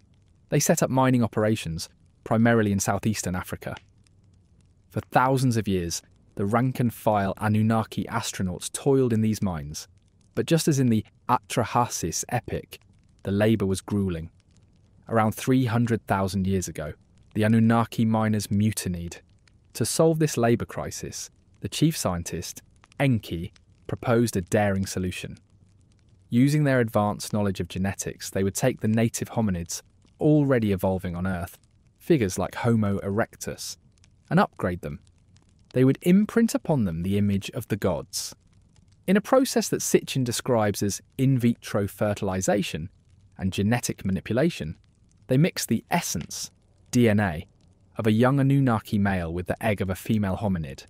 They set up mining operations, primarily in southeastern Africa. For thousands of years, the rank-and-file Anunnaki astronauts toiled in these mines, but just as in the Atrahasis epic, the labour was gruelling. Around 300,000 years ago, the Anunnaki miners mutinied. To solve this labour crisis, the chief scientist, Enki, proposed a daring solution. Using their advanced knowledge of genetics, they would take the native hominids already evolving on Earth, figures like Homo erectus, and upgrade them. They would imprint upon them the image of the gods. In a process that Sitchin describes as in vitro fertilization and genetic manipulation, they mixed the essence, DNA, of a young Anunnaki male with the egg of a female hominid.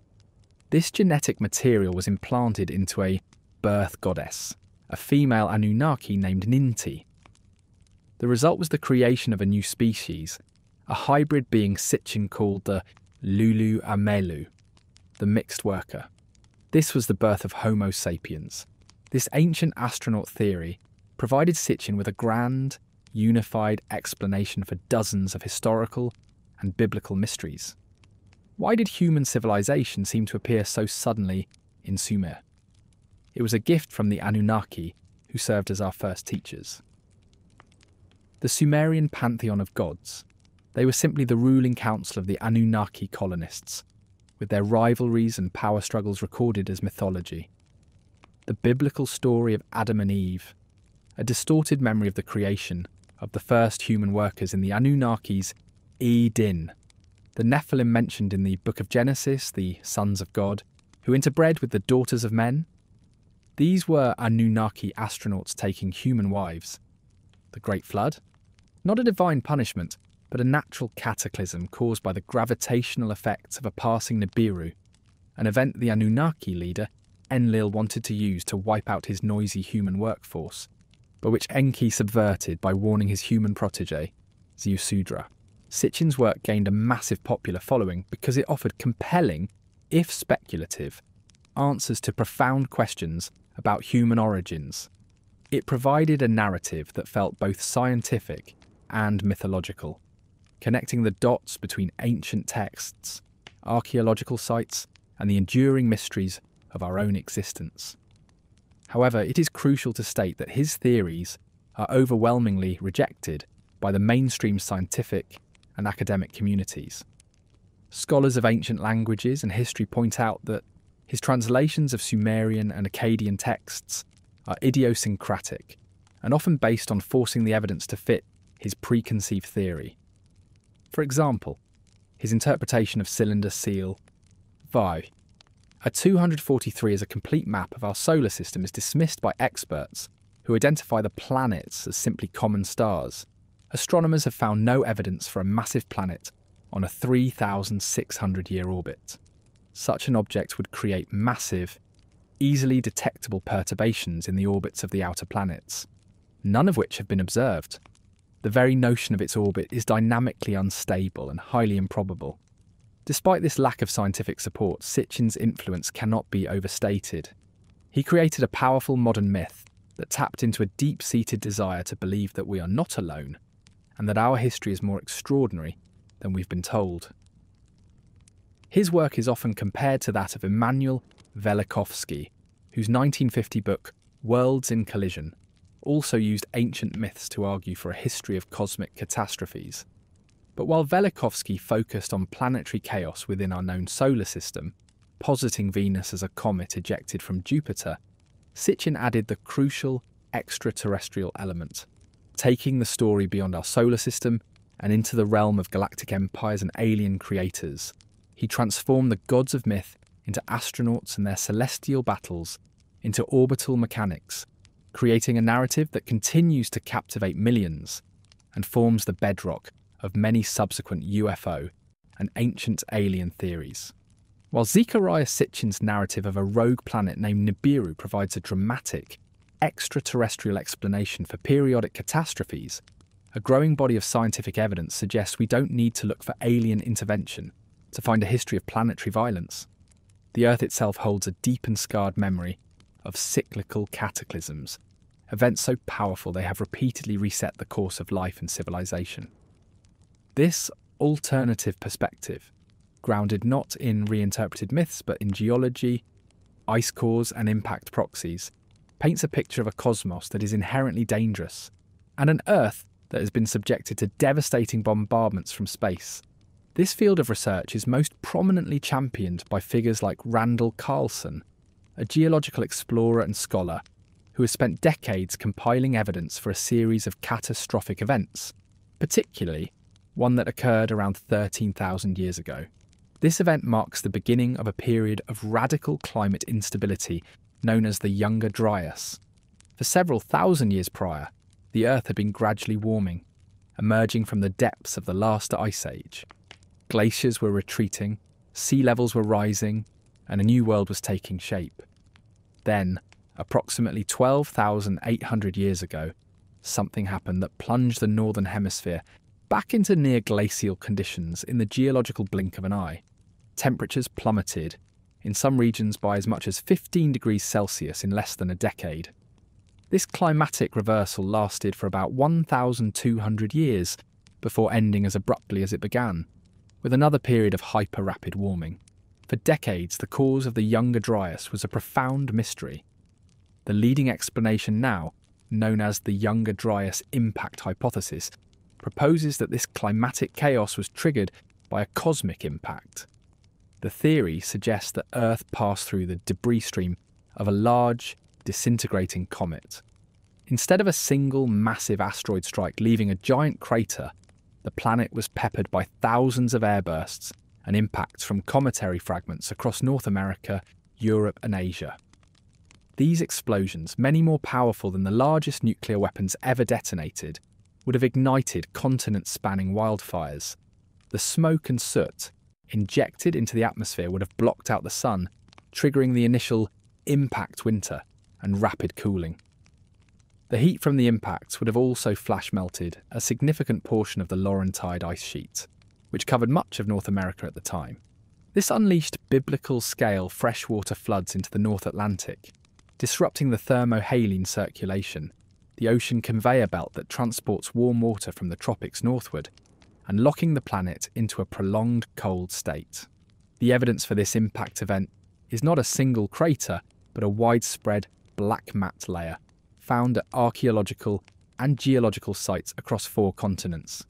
This genetic material was implanted into a birth goddess, a female Anunnaki named Ninti. The result was the creation of a new species, a hybrid being Sitchin called the Lulu Amelu, the mixed worker. This was the birth of Homo sapiens. This ancient astronaut theory provided Sitchin with a grand, unified explanation for dozens of historical and biblical mysteries. Why did human civilization seem to appear so suddenly in Sumer? It was a gift from the Anunnaki, who served as our first teachers. The Sumerian pantheon of gods. They were simply the ruling council of the Anunnaki colonists, with their rivalries and power struggles recorded as mythology. The biblical story of Adam and Eve, a distorted memory of the creation of the first human workers in the Anunnaki's Din, the Nephilim mentioned in the Book of Genesis, the sons of God, who interbred with the daughters of men. These were Anunnaki astronauts taking human wives. The Great Flood? Not a divine punishment, but a natural cataclysm caused by the gravitational effects of a passing Nibiru, an event the Anunnaki leader Enlil wanted to use to wipe out his noisy human workforce, but which Enki subverted by warning his human protege, Ziusudra. Sitchin's work gained a massive popular following because it offered compelling, if speculative, answers to profound questions about human origins. It provided a narrative that felt both scientific and mythological, connecting the dots between ancient texts, archaeological sites, and the enduring mysteries of our own existence. However, it is crucial to state that his theories are overwhelmingly rejected by the mainstream scientific and academic communities. Scholars of ancient languages and history point out that his translations of Sumerian and Akkadian texts are idiosyncratic and often based on forcing the evidence to fit his preconceived theory. For example, his interpretation of cylinder seal Vi. A 243 as a complete map of our solar system is dismissed by experts who identify the planets as simply common stars. Astronomers have found no evidence for a massive planet on a 3,600-year orbit. Such an object would create massive, easily detectable perturbations in the orbits of the outer planets, none of which have been observed. The very notion of its orbit is dynamically unstable and highly improbable. Despite this lack of scientific support, Sitchin's influence cannot be overstated. He created a powerful modern myth that tapped into a deep-seated desire to believe that we are not alone and that our history is more extraordinary than we've been told. His work is often compared to that of Immanuel Velikovsky, whose 1950 book Worlds in Collision also used ancient myths to argue for a history of cosmic catastrophes. But while Velikovsky focused on planetary chaos within our known solar system, positing Venus as a comet ejected from Jupiter, Sitchin added the crucial extraterrestrial element, taking the story beyond our solar system and into the realm of galactic empires and alien creators. He transformed the gods of myth into astronauts and their celestial battles into orbital mechanics, creating a narrative that continues to captivate millions and forms the bedrock of many subsequent UFO and ancient alien theories. While Zecharia Sitchin's narrative of a rogue planet named Nibiru provides a dramatic, extraterrestrial explanation for periodic catastrophes, a growing body of scientific evidence suggests we don't need to look for alien intervention to find a history of planetary violence. The Earth itself holds a deep and scarred memory of cyclical cataclysms, events so powerful they have repeatedly reset the course of life and civilization. This alternative perspective, grounded not in reinterpreted myths but in geology, ice cores and impact proxies, paints a picture of a cosmos that is inherently dangerous, and an Earth that has been subjected to devastating bombardments from space. This field of research is most prominently championed by figures like Randall Carlson, a geological explorer and scholar who has spent decades compiling evidence for a series of catastrophic events, particularly one that occurred around 13,000 years ago. This event marks the beginning of a period of radical climate instability known as the Younger Dryas. For several thousand years prior, the Earth had been gradually warming, emerging from the depths of the last ice age. Glaciers were retreating, sea levels were rising, and a new world was taking shape. Then, approximately 12,800 years ago, something happened that plunged the Northern Hemisphere back into near glacial conditions in the geological blink of an eye. Temperatures plummeted, in some regions by as much as 15 degrees Celsius in less than a decade. This climatic reversal lasted for about 1,200 years before ending as abruptly as it began, with another period of hyper-rapid warming. For decades, the cause of the Younger Dryas was a profound mystery. The leading explanation now, known as the Younger Dryas impact hypothesis, proposes that this climatic chaos was triggered by a cosmic impact. The theory suggests that Earth passed through the debris stream of a large, disintegrating comet. Instead of a single massive asteroid strike leaving a giant crater, the planet was peppered by thousands of airbursts and impacts from cometary fragments across North America, Europe and Asia. These explosions, many more powerful than the largest nuclear weapons ever detonated, would have ignited continent-spanning wildfires. The smoke and soot injected into the atmosphere would have blocked out the sun, triggering the initial impact winter and rapid cooling. The heat from the impacts would have also flash melted a significant portion of the Laurentide ice sheet, which covered much of North America at the time. This unleashed biblical-scale freshwater floods into the North Atlantic, disrupting the thermohaline circulation, the ocean conveyor belt that transports warm water from the tropics northward, and locking the planet into a prolonged cold state. The evidence for this impact event is not a single crater, but a widespread black mat layer found at archaeological and geological sites across 4 continents.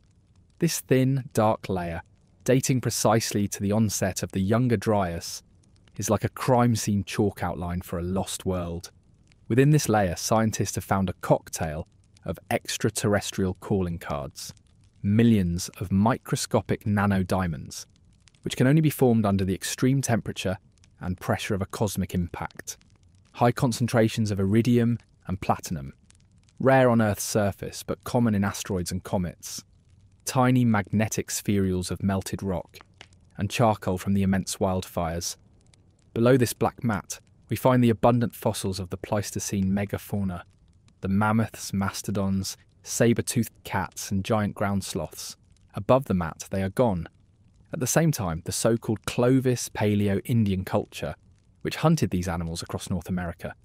This thin, dark layer, dating precisely to the onset of the Younger Dryas, is like a crime scene chalk outline for a lost world. Within this layer, scientists have found a cocktail of extraterrestrial calling cards, millions of microscopic nanodiamonds, which can only be formed under the extreme temperature and pressure of a cosmic impact, high concentrations of iridium and platinum, rare on Earth's surface but common in asteroids and comets, tiny magnetic spherules of melted rock, and charcoal from the immense wildfires. Below this black mat, we find the abundant fossils of the Pleistocene megafauna, the mammoths, mastodons, saber-toothed cats and giant ground sloths. Above the mat, they are gone. At the same time, the so-called Clovis Paleo-Indian culture, which hunted these animals across North America,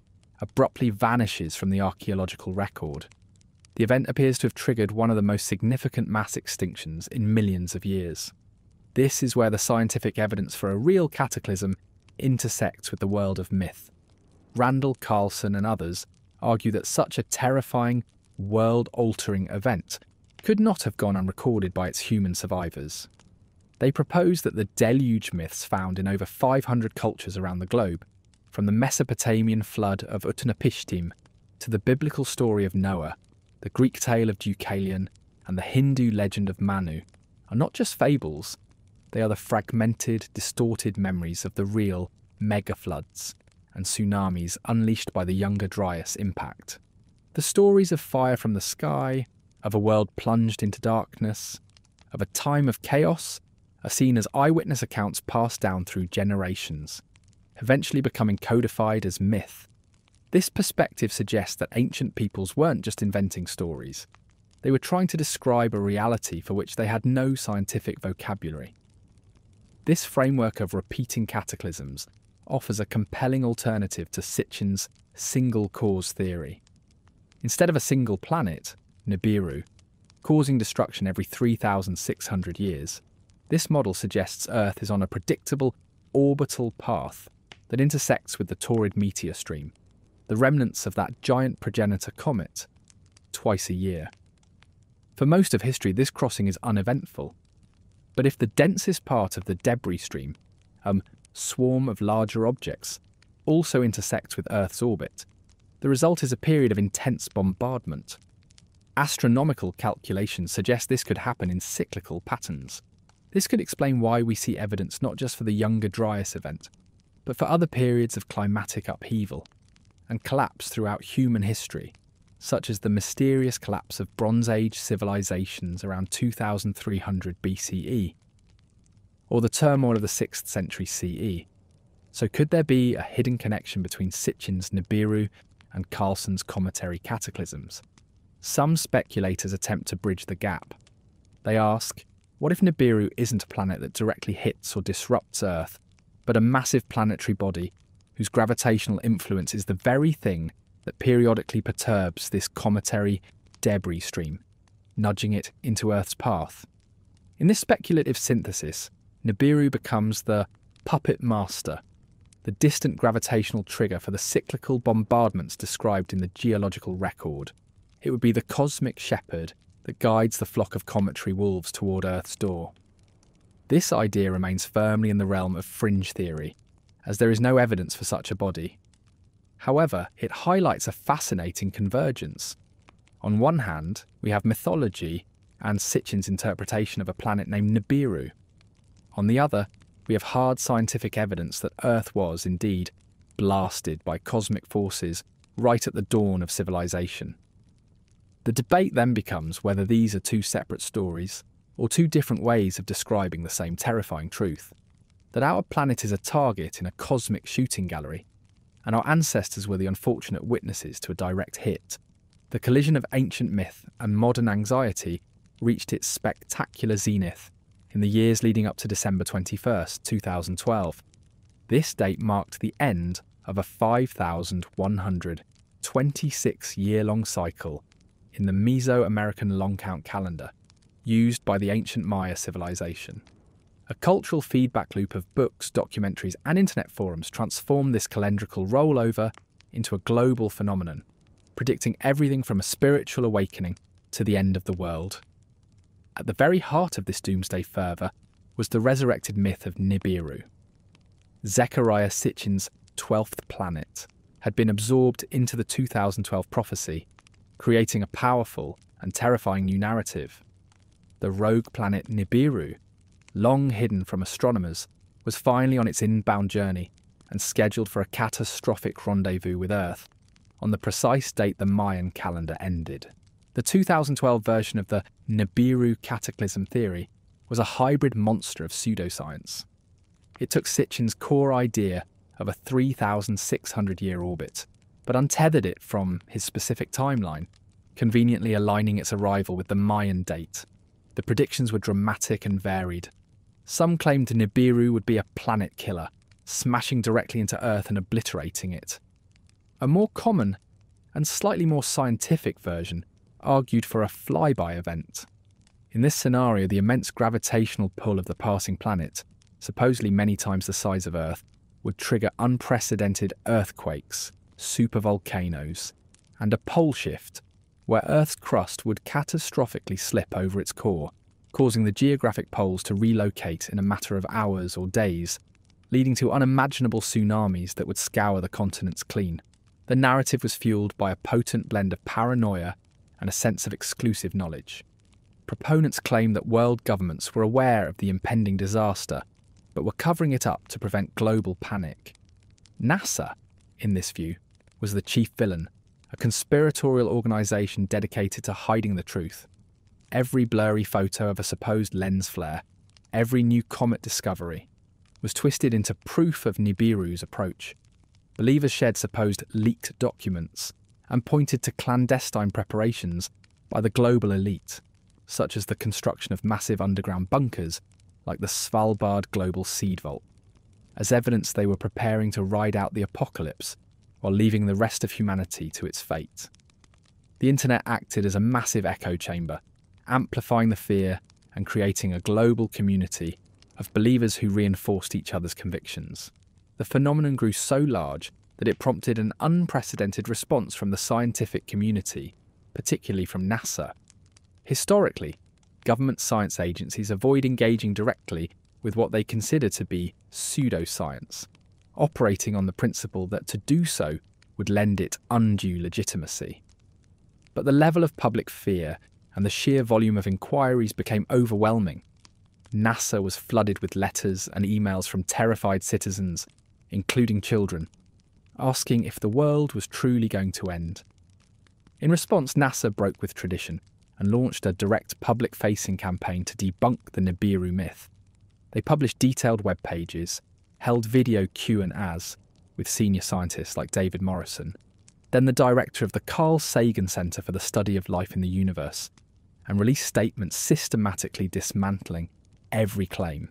abruptly vanishes from the archaeological record. The event appears to have triggered one of the most significant mass extinctions in millions of years. This is where the scientific evidence for a real cataclysm intersects with the world of myth. Randall Carlson and others argue that such a terrifying, world-altering event could not have gone unrecorded by its human survivors. They propose that the deluge myths found in over 500 cultures around the globe, from the Mesopotamian flood of Utnapishtim to the biblical story of Noah, the Greek tale of Deucalion, and the Hindu legend of Manu, are not just fables, they are the fragmented, distorted memories of the real mega-floods and tsunamis unleashed by the Younger Dryas impact. The stories of fire from the sky, of a world plunged into darkness, of a time of chaos, are seen as eyewitness accounts passed down through generations, eventually becoming codified as myth. This perspective suggests that ancient peoples weren't just inventing stories. They were trying to describe a reality for which they had no scientific vocabulary. This framework of repeating cataclysms offers a compelling alternative to Sitchin's single cause theory. Instead of a single planet, Nibiru, causing destruction every 3,600 years, this model suggests Earth is on a predictable orbital path that intersects with the Taurid meteor stream, the remnants of that giant progenitor comet, twice a year. For most of history, this crossing is uneventful. But if the densest part of the debris stream, a swarm of larger objects, also intersects with Earth's orbit, the result is a period of intense bombardment. Astronomical calculations suggest this could happen in cyclical patterns. This could explain why we see evidence not just for the Younger Dryas event, but for other periods of climatic upheaval and collapse throughout human history, such as the mysterious collapse of Bronze Age civilizations around 2300 BCE, or the turmoil of the 6th century CE. So could there be a hidden connection between Sitchin's Nibiru and Carlson's cometary cataclysms? Some speculators attempt to bridge the gap. They ask, what if Nibiru isn't a planet that directly hits or disrupts Earth, but a massive planetary body whose gravitational influence is the very thing that periodically perturbs this cometary debris stream, nudging it into Earth's path? In this speculative synthesis, Nibiru becomes the puppet master, the distant gravitational trigger for the cyclical bombardments described in the geological record. It would be the cosmic shepherd that guides the flock of cometary wolves toward Earth's door. This idea remains firmly in the realm of fringe theory, as there is no evidence for such a body. However, it highlights a fascinating convergence. On one hand, we have mythology and Sitchin's interpretation of a planet named Nibiru. On the other, we have hard scientific evidence that Earth was, indeed, blasted by cosmic forces right at the dawn of civilization. The debate then becomes whether these are two separate stories or two different ways of describing the same terrifying truth, that our planet is a target in a cosmic shooting gallery, and our ancestors were the unfortunate witnesses to a direct hit. The collision of ancient myth and modern anxiety reached its spectacular zenith in the years leading up to December 21st, 2012. This date marked the end of a 5,126-year-long cycle in the Mesoamerican long count calendar used by the ancient Maya civilization. A cultural feedback loop of books, documentaries, and internet forums transformed this calendrical rollover into a global phenomenon, predicting everything from a spiritual awakening to the end of the world. At the very heart of this doomsday fervour was the resurrected myth of Nibiru. Zecharia Sitchin's 12th planet had been absorbed into the 2012 prophecy, creating a powerful and terrifying new narrative. The rogue planet Nibiru, long hidden from astronomers, was finally on its inbound journey and scheduled for a catastrophic rendezvous with Earth on the precise date the Mayan calendar ended. The 2012 version of the Nibiru Cataclysm theory was a hybrid monster of pseudoscience. It took Sitchin's core idea of a 3,600-year orbit, but untethered it from his specific timeline, conveniently aligning its arrival with the Mayan date. The predictions were dramatic and varied. Some claimed Nibiru would be a planet killer, smashing directly into Earth and obliterating it. A more common and slightly more scientific version argued for a flyby event. In this scenario, the immense gravitational pull of the passing planet, supposedly many times the size of Earth, would trigger unprecedented earthquakes, supervolcanoes, and a pole shift where Earth's crust would catastrophically slip over its core, causing the geographic poles to relocate in a matter of hours or days, leading to unimaginable tsunamis that would scour the continents clean. The narrative was fueled by a potent blend of paranoia and a sense of exclusive knowledge. Proponents claim that world governments were aware of the impending disaster, but were covering it up to prevent global panic. NASA, in this view, was the chief villain, a conspiratorial organisation dedicated to hiding the truth. Every blurry photo of a supposed lens flare, every new comet discovery, was twisted into proof of Nibiru's approach. Believers shared supposed leaked documents and pointed to clandestine preparations by the global elite, such as the construction of massive underground bunkers like the Svalbard Global Seed Vault, as evidence they were preparing to ride out the apocalypse while leaving the rest of humanity to its fate. The internet acted as a massive echo chamber, amplifying the fear and creating a global community of believers who reinforced each other's convictions. The phenomenon grew so large that it prompted an unprecedented response from the scientific community, particularly from NASA. Historically, government science agencies avoid engaging directly with what they consider to be pseudoscience, operating on the principle that to do so would lend it undue legitimacy. But the level of public fear and the sheer volume of inquiries became overwhelming. NASA was flooded with letters and emails from terrified citizens, including children, asking if the world was truly going to end. In response, NASA broke with tradition and launched a direct public-facing campaign to debunk the Nibiru myth. They published detailed web pages, held video Q&As with senior scientists like David Morrison, then the director of the Carl Sagan Center for the Study of Life in the Universe, and released statements systematically dismantling every claim.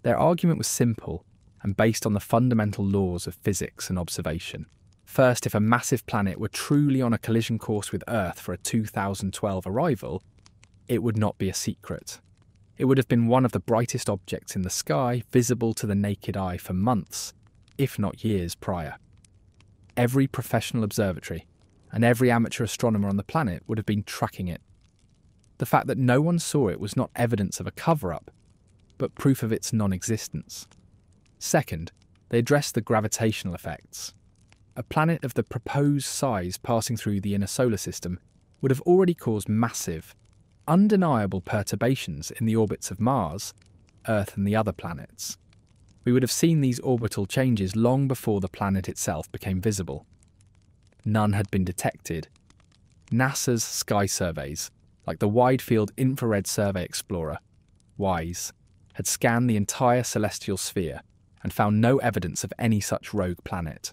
Their argument was simple and based on the fundamental laws of physics and observation. First, if a massive planet were truly on a collision course with Earth for a 2012 arrival, it would not be a secret. It would have been one of the brightest objects in the sky, visible to the naked eye for months, if not years prior. Every professional observatory and every amateur astronomer on the planet would have been tracking it. The fact that no one saw it was not evidence of a cover-up, but proof of its non-existence. Second, they addressed the gravitational effects. A planet of the proposed size passing through the inner solar system would have already caused massive, undeniable perturbations in the orbits of Mars, Earth and the other planets. We would have seen these orbital changes long before the planet itself became visible. None had been detected. NASA's sky surveys, like the Wide Field Infrared Survey Explorer, WISE, had scanned the entire celestial sphere and found no evidence of any such rogue planet.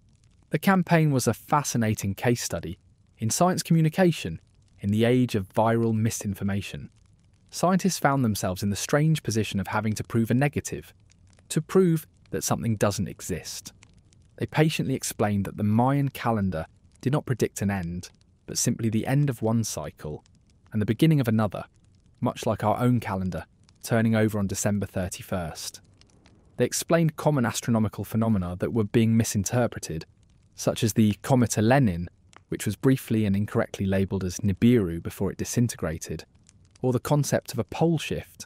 The campaign was a fascinating case study in science communication in the age of viral misinformation. Scientists found themselves in the strange position of having to prove a negative, to prove that something doesn't exist. They patiently explained that the Mayan calendar did not predict an end, but simply the end of one cycle and the beginning of another, much like our own calendar, turning over on December 31st. They explained common astronomical phenomena that were being misinterpreted, such as the Comet Lenin, which was briefly and incorrectly labelled as Nibiru before it disintegrated, or the concept of a pole shift,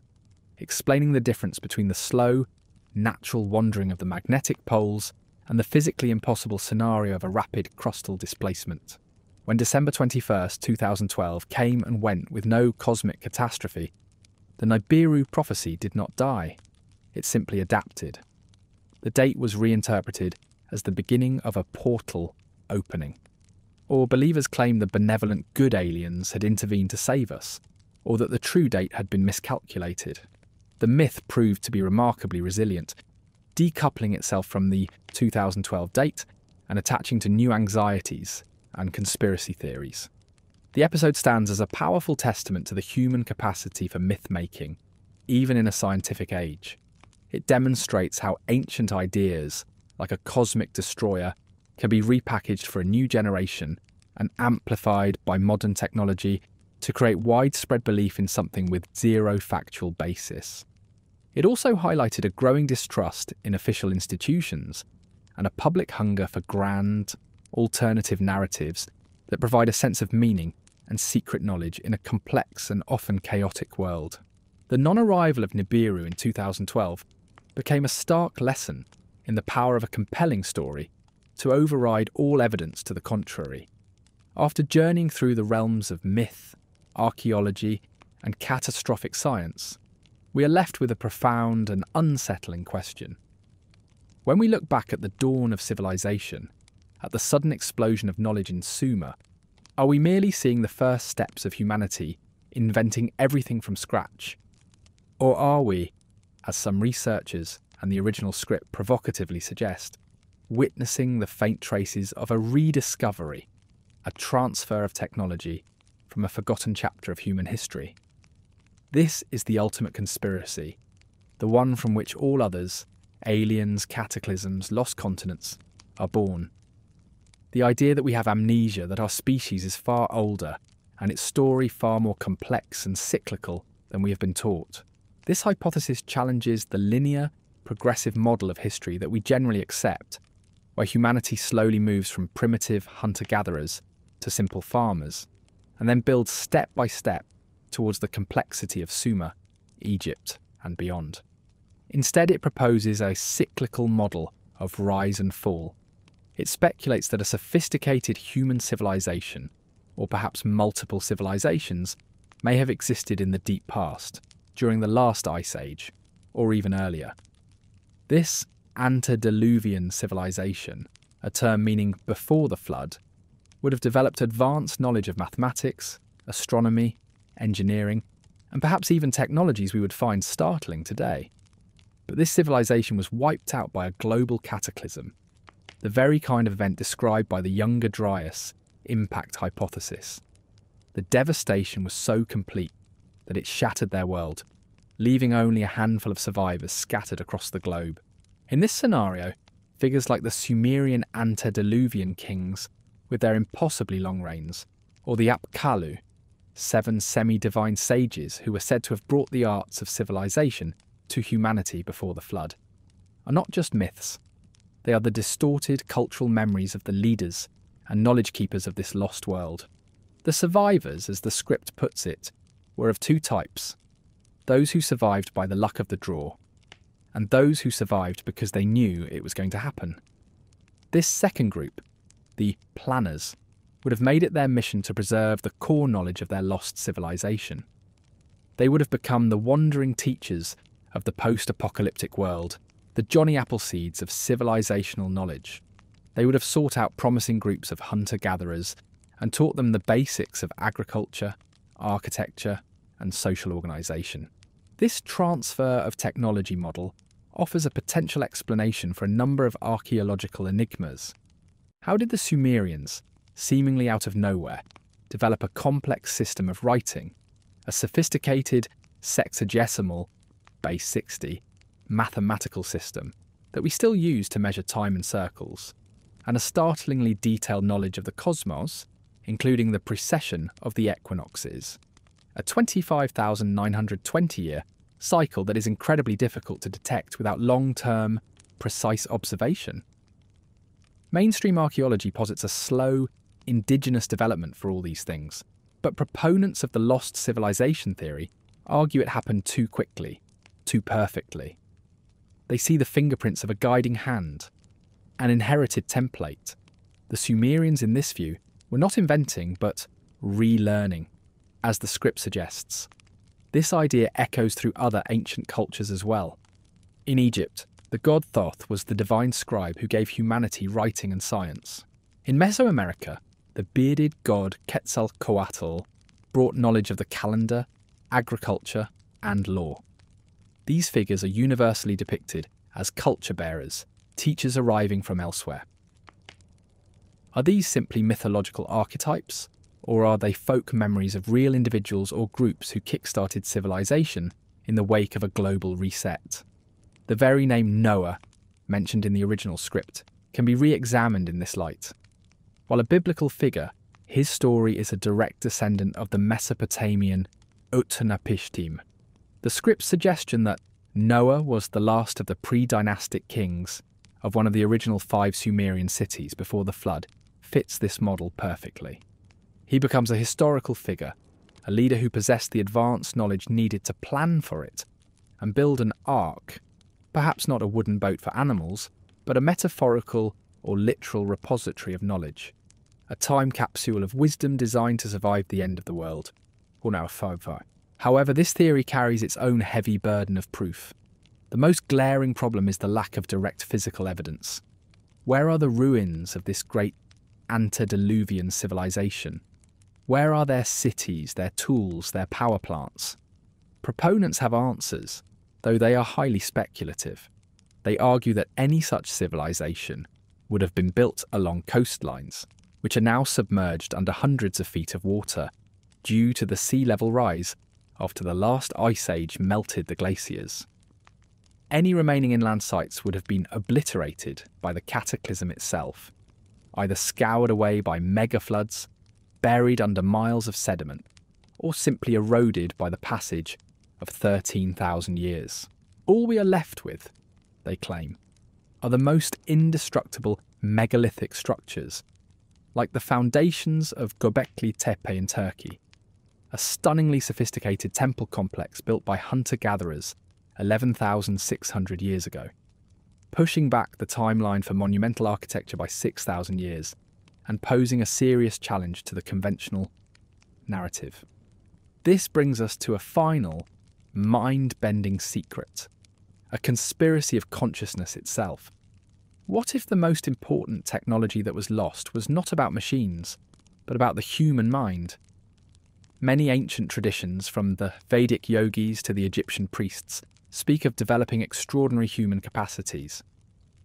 explaining the difference between the slow, natural wandering of the magnetic poles and the physically impossible scenario of a rapid crustal displacement. When December 21st, 2012 came and went with no cosmic catastrophe, the Nibiru prophecy did not die. It simply adapted. The date was reinterpreted as the beginning of a portal opening. Or believers claimed the benevolent good aliens had intervened to save us, or that the true date had been miscalculated. The myth proved to be remarkably resilient, decoupling itself from the 2012 date and attaching to new anxieties and conspiracy theories. The episode stands as a powerful testament to the human capacity for myth-making, even in a scientific age. It demonstrates how ancient ideas, like a cosmic destroyer, can be repackaged for a new generation and amplified by modern technology to create widespread belief in something with zero factual basis. It also highlighted a growing distrust in official institutions and a public hunger for grand, alternative narratives that provide a sense of meaning and secret knowledge in a complex and often chaotic world. The non-arrival of Nibiru in 2012 became a stark lesson in the power of a compelling story to override all evidence to the contrary. After journeying through the realms of myth, archaeology, and catastrophic science, we are left with a profound and unsettling question. When we look back at the dawn of civilization, at the sudden explosion of knowledge in Sumer, are we merely seeing the first steps of humanity inventing everything from scratch? Or are we, as some researchers and the original script provocatively suggest, witnessing the faint traces of a rediscovery, a transfer of technology from a forgotten chapter of human history? This is the ultimate conspiracy, the one from which all others, aliens, cataclysms, lost continents, are born. The idea that we have amnesia, that our species is far older and its story far more complex and cyclical than we have been taught. This hypothesis challenges the linear, progressive model of history that we generally accept, where humanity slowly moves from primitive hunter-gatherers to simple farmers, and then builds step by step towards the complexity of Sumer, Egypt, and beyond. Instead, it proposes a cyclical model of rise and fall. It speculates that a sophisticated human civilization, or perhaps multiple civilizations, may have existed in the deep past, during the last ice age, or even earlier. This antediluvian civilization, a term meaning before the flood, would have developed advanced knowledge of mathematics, astronomy, engineering, and perhaps even technologies we would find startling today. But this civilization was wiped out by a global cataclysm, the very kind of event described by the Younger Dryas impact hypothesis. The devastation was so complete that it shattered their world, leaving only a handful of survivors scattered across the globe. In this scenario, figures like the Sumerian antediluvian kings with their impossibly long reigns, or the Apkallu, 7 semi-divine sages who were said to have brought the arts of civilization to humanity before the flood, are not just myths. They are the distorted cultural memories of the leaders and knowledge keepers of this lost world. The survivors, as the script puts it, were of two types: those who survived by the luck of the draw, and those who survived because they knew it was going to happen. This second group, the planners, would have made it their mission to preserve the core knowledge of their lost civilization. They would have become the wandering teachers of the post-apocalyptic world, the Johnny Appleseeds of civilizational knowledge. They would have sought out promising groups of hunter-gatherers and taught them the basics of agriculture, architecture, and social organisation. This transfer of technology model offers a potential explanation for a number of archaeological enigmas. How did the Sumerians, seemingly out of nowhere, develop a complex system of writing, a sophisticated sexagesimal, base 60, mathematical system that we still use to measure time in circles, and a startlingly detailed knowledge of the cosmos, including the precession of the equinoxes, a 25,920-year cycle that is incredibly difficult to detect without long-term, precise observation? Mainstream archaeology posits a slow, indigenous development for all these things, but proponents of the lost civilization theory argue it happened too quickly, too perfectly. They see the fingerprints of a guiding hand, an inherited template. The Sumerians in this view were not inventing, but relearning, as the script suggests. This idea echoes through other ancient cultures as well. In Egypt, the god Thoth was the divine scribe who gave humanity writing and science. In Mesoamerica, the bearded god Quetzalcoatl brought knowledge of the calendar, agriculture, and law. These figures are universally depicted as culture bearers, teachers arriving from elsewhere. Are these simply mythological archetypes, or are they folk memories of real individuals or groups who kick-started civilization in the wake of a global reset? The very name Noah, mentioned in the original script, can be re-examined in this light. While a biblical figure, his story is a direct descendant of the Mesopotamian Utnapishtim. The script's suggestion that Noah was the last of the pre-dynastic kings of one of the original 5 Sumerian cities before the flood fits this model perfectly. He becomes a historical figure, a leader who possessed the advanced knowledge needed to plan for it and build an ark, perhaps not a wooden boat for animals, but a metaphorical or literal repository of knowledge, a time capsule of wisdom designed to survive the end of the world. However, this theory carries its own heavy burden of proof. The most glaring problem is the lack of direct physical evidence. Where are the ruins of this great antediluvian civilization? Where are their cities, their tools, their power plants? Proponents have answers, though they are highly speculative. They argue that any such civilization would have been built along coastlines, which are now submerged under hundreds of feet of water due to the sea level rise after the last ice age melted the glaciers. Any remaining inland sites would have been obliterated by the Cataclysm itself, either scoured away by mega floods, buried under miles of sediment, or simply eroded by the passage of 13,000 years. All we are left with, they claim, are the most indestructible megalithic structures, like the foundations of Göbekli Tepe in Turkey, a stunningly sophisticated temple complex built by hunter-gatherers 11,600 years ago, pushing back the timeline for monumental architecture by 6,000 years and posing a serious challenge to the conventional narrative. This brings us to a final, mind-bending secret, a conspiracy of consciousness itself. What if the most important technology that was lost was not about machines, but about the human mind? Many ancient traditions, from the Vedic yogis to the Egyptian priests, speak of developing extraordinary human capacities,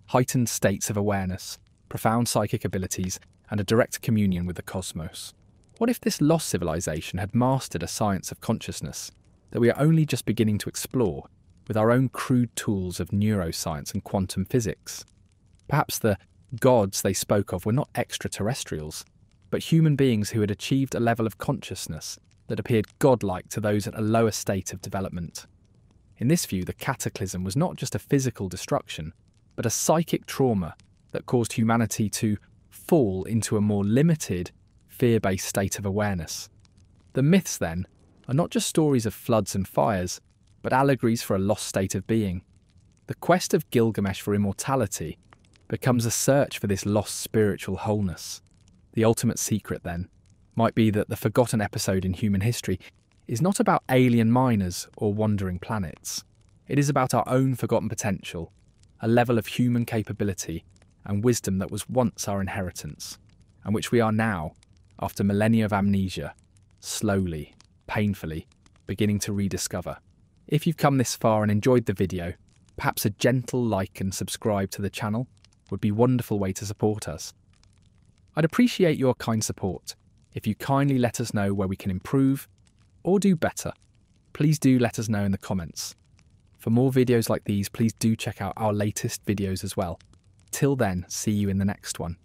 heightened states of awareness, profound psychic abilities, and a direct communion with the cosmos. What if this lost civilization had mastered a science of consciousness that we are only just beginning to explore with our own crude tools of neuroscience and quantum physics? Perhaps the gods they spoke of were not extraterrestrials, but human beings who had achieved a level of consciousness that appeared godlike to those at a lower state of development. In this view, the Cataclysm was not just a physical destruction, but a psychic trauma that caused humanity to fall into a more limited, fear-based state of awareness. The myths, then, are not just stories of floods and fires, but allegories for a lost state of being. The quest of Gilgamesh for immortality becomes a search for this lost spiritual wholeness. The ultimate secret, then, might be that the forgotten episode in human history is not about alien miners or wandering planets. It is about our own forgotten potential, a level of human capability and wisdom that was once our inheritance, and which we are now, after millennia of amnesia, slowly, painfully, beginning to rediscover. If you've come this far and enjoyed the video, perhaps a gentle like and subscribe to the channel would be a wonderful way to support us. I'd appreciate your kind support if you kindly let us know where we can improve or do better. Please do let us know in the comments. For more videos like these, please do check out our latest videos as well. Till then, see you in the next one.